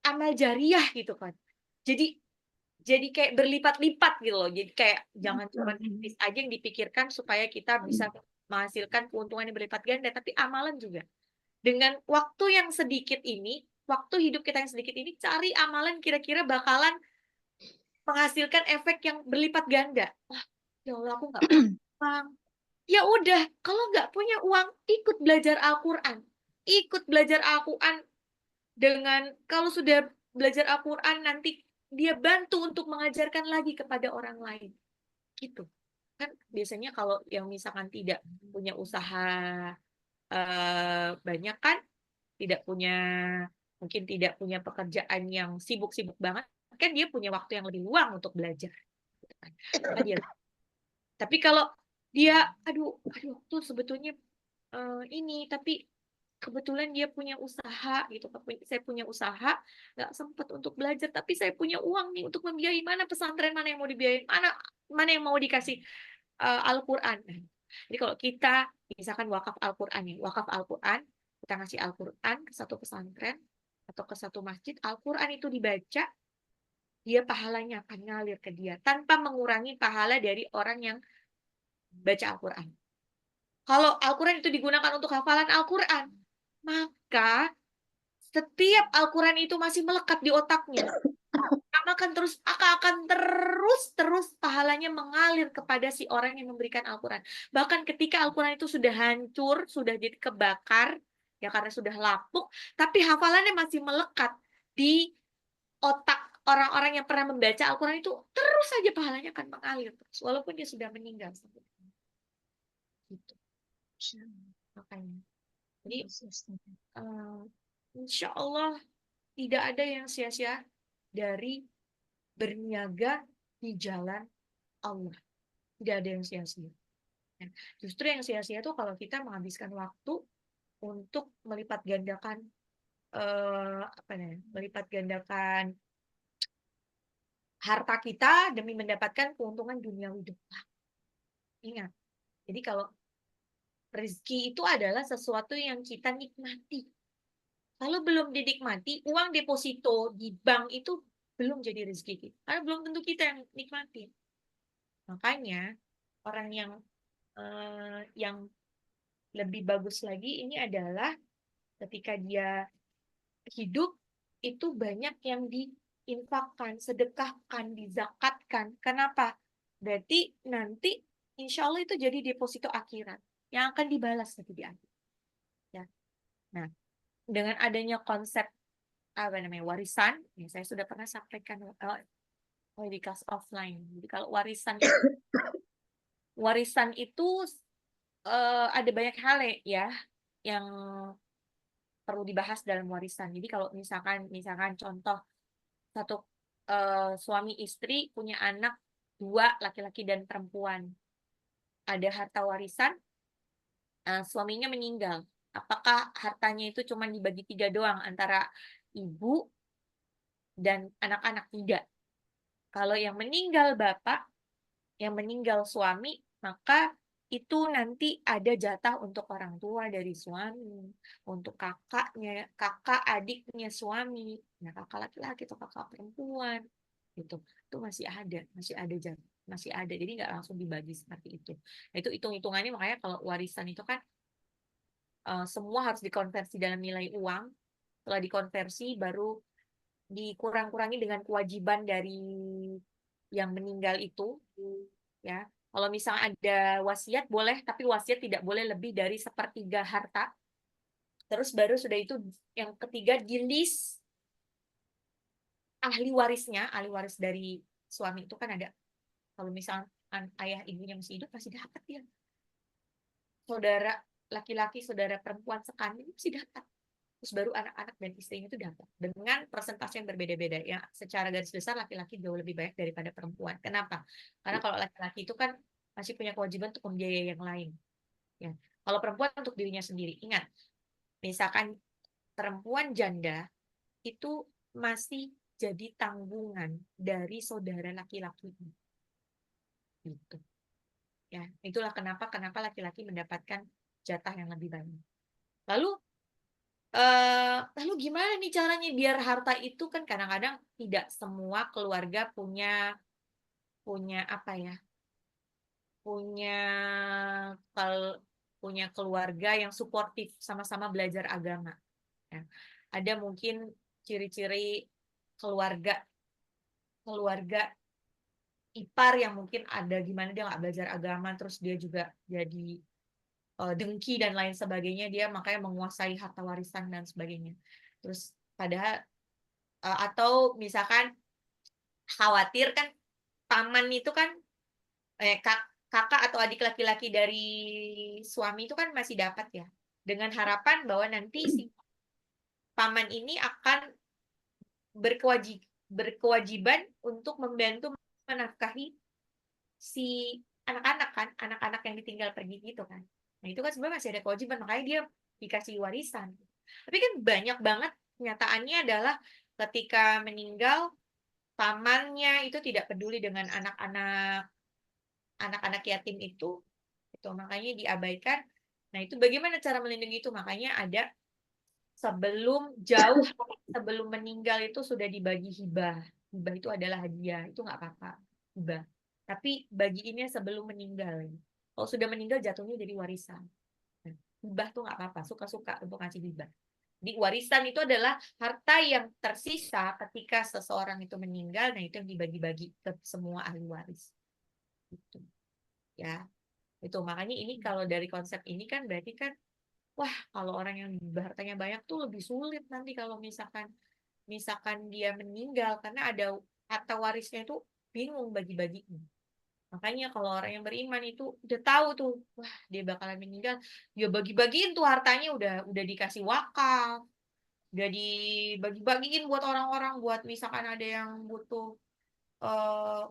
amal jariah gitu kan. Jadi kayak berlipat-lipat gitu loh. Jadi kayak jangan cuma bisnis aja yang dipikirkan supaya kita bisa menghasilkan keuntungan yang berlipat ganda, tapi amalan juga. Dengan waktu yang sedikit ini, waktu hidup kita yang sedikit ini, cari amalan kira-kira bakalan menghasilkan efek yang berlipat ganda. Wah, ya Allah aku nggak punya uang. Ya udah, kalau nggak punya uang, ikut belajar Al-Quran. Ikut belajar Al-Quran dengan, kalau sudah belajar Al-Quran, nanti dia bantu untuk mengajarkan lagi kepada orang lain. Gitu. Kan biasanya kalau yang misalkan tidak punya usaha banyak kan, mungkin tidak punya pekerjaan yang sibuk-sibuk banget, kan dia punya waktu yang lebih luang untuk belajar. Gitu kan. Maka dia Tapi kalau dia, aduh tuh sebetulnya tapi kebetulan dia punya usaha gitu. Saya punya usaha, nggak sempat untuk belajar, tapi saya punya uang nih untuk membiayai, mana pesantren, mana yang mau dibiayain, mana yang mau dikasih Al-Quran. Jadi kalau kita misalkan wakaf Al-Quran nih, wakaf Al-Quran, kita ngasih Al-Quran ke satu pesantren atau ke satu masjid, Al-Quran itu dibaca, dia pahalanya akan ngalir ke dia tanpa mengurangi pahala dari orang yang baca Al-Quran. Kalau Al-Quran itu digunakan untuk hafalan Al-Quran, maka setiap Al-Quran itu masih melekat di otaknya, akan terus pahalanya mengalir kepada si orang yang memberikan Al-Quran. Bahkan ketika Al-Quran itu sudah hancur, sudah jadi kebakar, ya karena sudah lapuk, tapi hafalannya masih melekat di otak orang-orang yang pernah membaca Al-Quran, itu terus saja pahalanya akan mengalir terus, walaupun dia sudah meninggal. Gitu. Makanya. Jadi insya Allah tidak ada yang sia-sia dari berniaga di jalan Allah. Tidak ada yang sia-sia. Justru yang sia-sia itu kalau kita menghabiskan waktu untuk melipat gandakan harta kita demi mendapatkan keuntungan duniawi depan. Ingat. Jadi kalau rezeki itu adalah sesuatu yang kita nikmati. Kalau belum dinikmati, uang deposito di bank itu belum jadi rezeki kita. Karena belum tentu kita yang nikmati. Makanya orang yang lebih bagus lagi ini adalah ketika dia hidup itu banyak yang diinfakkan, sedekahkan, dizakatkan. Kenapa? Berarti nanti insya Allah itu jadi deposito akhirat yang akan dibalas nanti di akhir. Ya. Nah, dengan adanya konsep warisan, ya saya sudah pernah sampaikan di kelas offline. Jadi kalau warisan itu ada banyak hal ya yang perlu dibahas dalam warisan. Jadi kalau misalkan contoh satu suami istri punya anak dua laki-laki dan perempuan, ada harta warisan, suaminya meninggal. Apakah hartanya itu cuma dibagi 3 doang antara ibu dan anak-anak? Tidak. Kalau yang meninggal bapak, yang meninggal suami, maka itu nanti ada jatah untuk orang tua dari suami, untuk kakaknya, kakak adiknya suami, nah kakak laki-laki atau kakak perempuan, itu masih ada jatah, masih ada. Jadi nggak langsung dibagi seperti itu. Nah, itu hitung-hitungannya, makanya kalau warisan itu kan semua harus dikonversi dalam nilai uang. Setelah dikonversi baru dikurang-kurangi dengan kewajiban dari yang meninggal itu, ya. Kalau misalnya ada wasiat boleh, tapi wasiat tidak boleh lebih dari 1/3 harta. Terus baru sudah itu yang ketiga di list ahli warisnya, ahli waris dari suami itu kan ada. Kalau misalnya ayah ibunya masih hidup pasti dapat dia. Saudara laki-laki, saudara perempuan sekandung pasti dapat. Terus baru anak-anak dan istrinya itu dapat dengan persentase yang berbeda-beda ya. Secara garis besar laki-laki jauh lebih banyak daripada perempuan. Kenapa? Karena kalau laki-laki itu kan masih punya kewajiban untuk membiayai yang lain, ya. Kalau perempuan untuk dirinya sendiri. Ingat, misalkan perempuan janda itu masih jadi tanggungan dari saudara laki-laki, gitu. Ya, itulah kenapa laki-laki mendapatkan jatah yang lebih banyak. Lalu gimana nih caranya biar harta itu, kan kadang-kadang tidak semua keluarga punya punya apa ya, punya punya keluarga yang suportif sama-sama belajar agama, ya. Ada mungkin ciri-ciri keluarga keluarga ipar yang mungkin ada gimana dia nggak belajar agama, terus dia juga jadi dengki dan lain sebagainya, dia makanya menguasai harta warisan dan sebagainya. Terus padahal atau misalkan khawatir kan paman itu kan kakak atau adik laki-laki dari suami itu kan masih dapat ya, dengan harapan bahwa nanti si paman ini akan berkewajiban untuk membantu menafkahi si anak-anak kan, anak-anak yang ditinggal pergi gitu kan. Nah itu kan sebenarnya masih ada kewajiban, makanya dia dikasih warisan. Tapi kan banyak banget kenyataannya adalah ketika meninggal pamannya itu tidak peduli dengan anak-anak yatim itu makanya diabaikan. Nah itu bagaimana cara melindungi itu? Makanya ada jauh sebelum meninggal itu sudah dibagi hibah. Hibah itu adalah hadiah, itu nggak apa-apa, hibah. Tapi bagiinnya sebelum meninggal. Kalau sudah meninggal jatuhnya jadi warisan. Nah, hibah tuh nggak apa-apa, suka-suka untuk ngasih hibah. Di warisan itu adalah harta yang tersisa ketika seseorang itu meninggal, nah itu yang dibagi-bagi ke semua ahli waris. Gitu. Ya, itu makanya ini kalau dari konsep ini kan berarti kan, wah kalau orang yang hartanya banyak tuh lebih sulit nanti kalau misalkan dia meninggal karena ada harta warisnya itu bingung bagi-baginya. Makanya kalau orang yang beriman itu udah tahu tuh, wah dia bakalan meninggal, dia bagi-bagiin tuh hartanya, udah dikasih wakaf, udah dibagi-bagiin buat orang-orang, buat misalkan ada yang butuh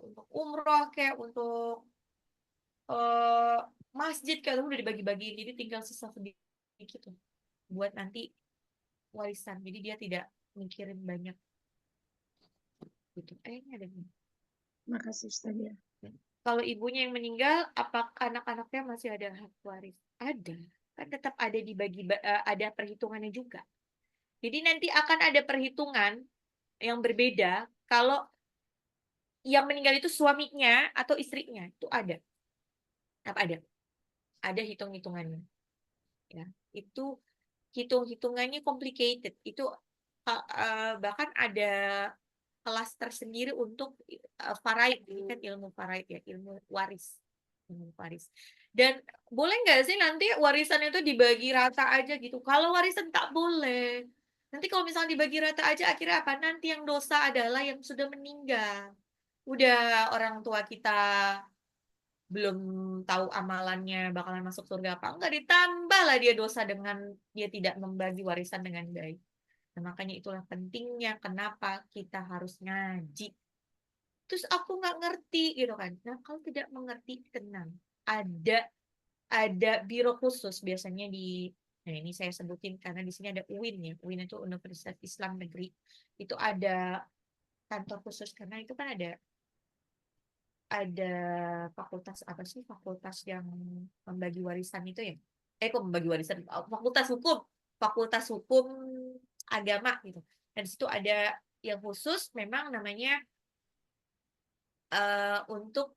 untuk umroh kayak untuk eh masjid kayak udah dibagi-bagiin, jadi tinggal sisa sedikit tuh buat nanti warisan, jadi dia tidak mikirin banyak gitu. Ini ada nih. Makasih Ustaz ya. Kalau ibunya yang meninggal, apakah anak-anaknya masih ada hak waris? Ada, kan tetap ada ada perhitungannya juga. Jadi nanti akan ada perhitungan yang berbeda kalau yang meninggal itu suaminya atau istrinya, itu ada. Apa ada hitung-hitungannya, ya. Itu hitung-hitungannya complicated. Itu bahkan ada kelas tersendiri untuk faraid. Ini kan ilmu faraid ya, ilmu waris. Ilmu waris. Dan boleh nggak sih nanti warisan itu dibagi rata aja gitu? Kalau warisan tak boleh. Nanti kalau misalnya dibagi rata aja, akhirnya apa? Nanti yang dosa adalah yang sudah meninggal. Udah orang tua kita belum tahu amalannya bakalan masuk surga apa enggak, ditambahlah dia dosa dengan dia tidak membagi warisan dengan baik. Nah, makanya itulah pentingnya kenapa kita harus ngaji. Terus aku nggak ngerti gitu kan. Nah, kalau tidak mengerti, tenang. Ada biro khusus biasanya di, nah ini saya sebutin karena di sini ada UIN ya. UIN itu Universitas Islam Negeri. Itu ada kantor khusus karena itu kan ada fakultas apa sih, fakultas yang membagi warisan itu ya. Kok membagi warisan, fakultas hukum agama gitu. Dan di situ ada yang khusus memang namanya untuk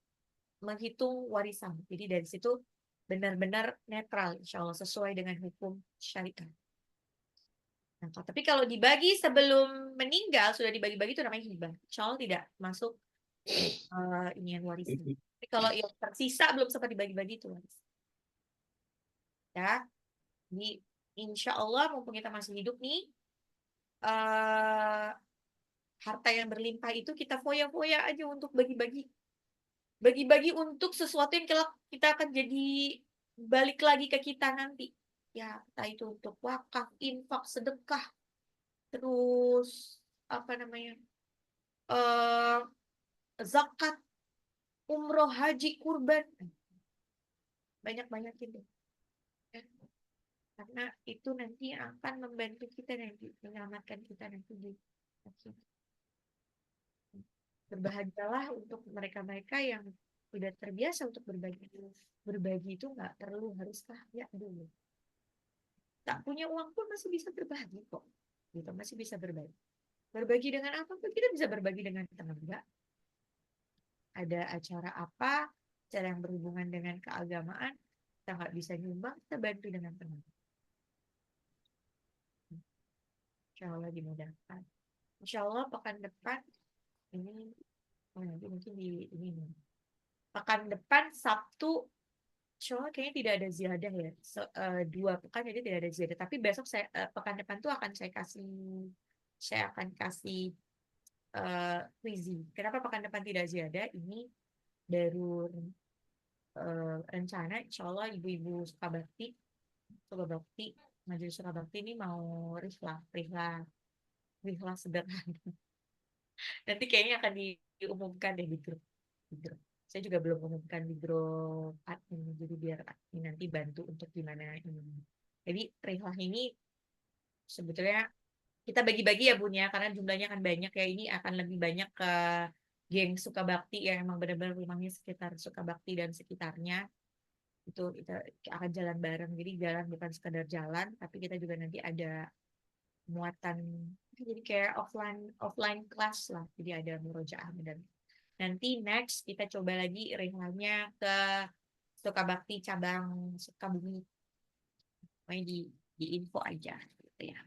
menghitung warisan. Jadi dari situ benar-benar netral, insya Allah sesuai dengan hukum syariat. Nah, tapi kalau dibagi sebelum meninggal, sudah dibagi-bagi itu namanya hibah. Insya Allah tidak masuk inian warisan. Tapi kalau yang tersisa belum sempat dibagi-bagi itu warisan. Ya, jadi insya Allah mumpung kita masih hidup nih, harta yang berlimpah itu kita foya-foya aja untuk bagi-bagi. Bagi-bagi untuk sesuatu yang kita akan jadi balik lagi ke kita nanti. Ya, entah itu untuk wakaf, infak, sedekah, terus apa namanya, zakat, umroh, haji, kurban, banyak-banyak itu. Ya. Karena itu nanti akan membantu kita nanti, menyelamatkan kita nanti di akhir. Berbahagialah untuk mereka-mereka yang sudah terbiasa untuk berbagi. Berbagi itu nggak perlu harus kaya dulu. Tak punya uang pun masih bisa berbagi kok. Gitu, masih bisa berbagi. Berbagi dengan apa? Kita bisa berbagi dengan tenaga. Ada acara apa, acara yang berhubungan dengan keagamaan, kita nggak bisa nyumbang, kita bantu dengan tenaga. Insya Allah dimudahkan. Insya Allah pekan depan ini nanti mungkin di ini nih. Pekan depan Sabtu, insya Allah kayaknya tidak ada ziyadah ya. 2 pekan jadi tidak ada ziyadah. Tapi besok pekan depan tuh saya akan kasih quizy. Kenapa pekan depan tidak ziyadah? Ini baru rencana. Insya Allah ibu-ibu Sukabakti, Majelis Sukabakti ini mau rihlah sederhana. Nanti kayaknya akan diumumkan deh di grup. Saya juga belum umumkan di grup admin, jadi biar admin nanti bantu untuk gimana ini. Jadi rihlah ini sebetulnya kita bagi-bagi ya Bun ya, karena jumlahnya akan banyak ya. Ini akan lebih banyak ke geng Sukabakti yang emang benar-benar rumahnya sekitar Sukabakti dan sekitarnya. Itu kita akan jalan bareng. Jadi jalan bukan sekadar jalan, tapi kita juga nanti ada muatan, jadi kayak offline class lah. Jadi ada murojaah dan nanti next kita coba lagi rihlahnya ke Sukabakti cabang Sukabumi. Pokoknya di info aja gitu ya.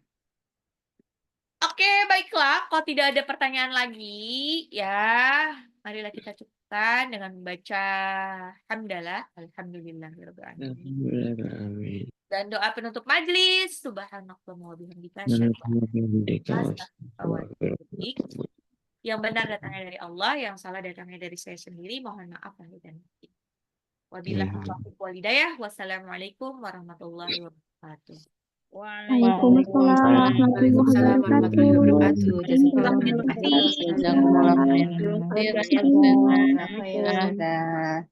Oke, baiklah. Kalau tidak ada pertanyaan lagi, ya marilah kita cukupkan dengan membaca hamdalah, alhamdulillahirabbil alamin. Dan doa penutup majelis, subhanakallahumma wa bihamdika asyhadu an la ilaha illa anta. Yang benar datangnya dari Allah, yang salah datangnya dari saya sendiri. Mohon maaf lahir dan batin. Wabillahi taufiq wal hidayah. Wassalamualaikum warahmatullahi wabarakatuh. Waalaikumsalam warahmatullahi wabarakatuh. Jazakallahu khairan. Jazakumullah khairan.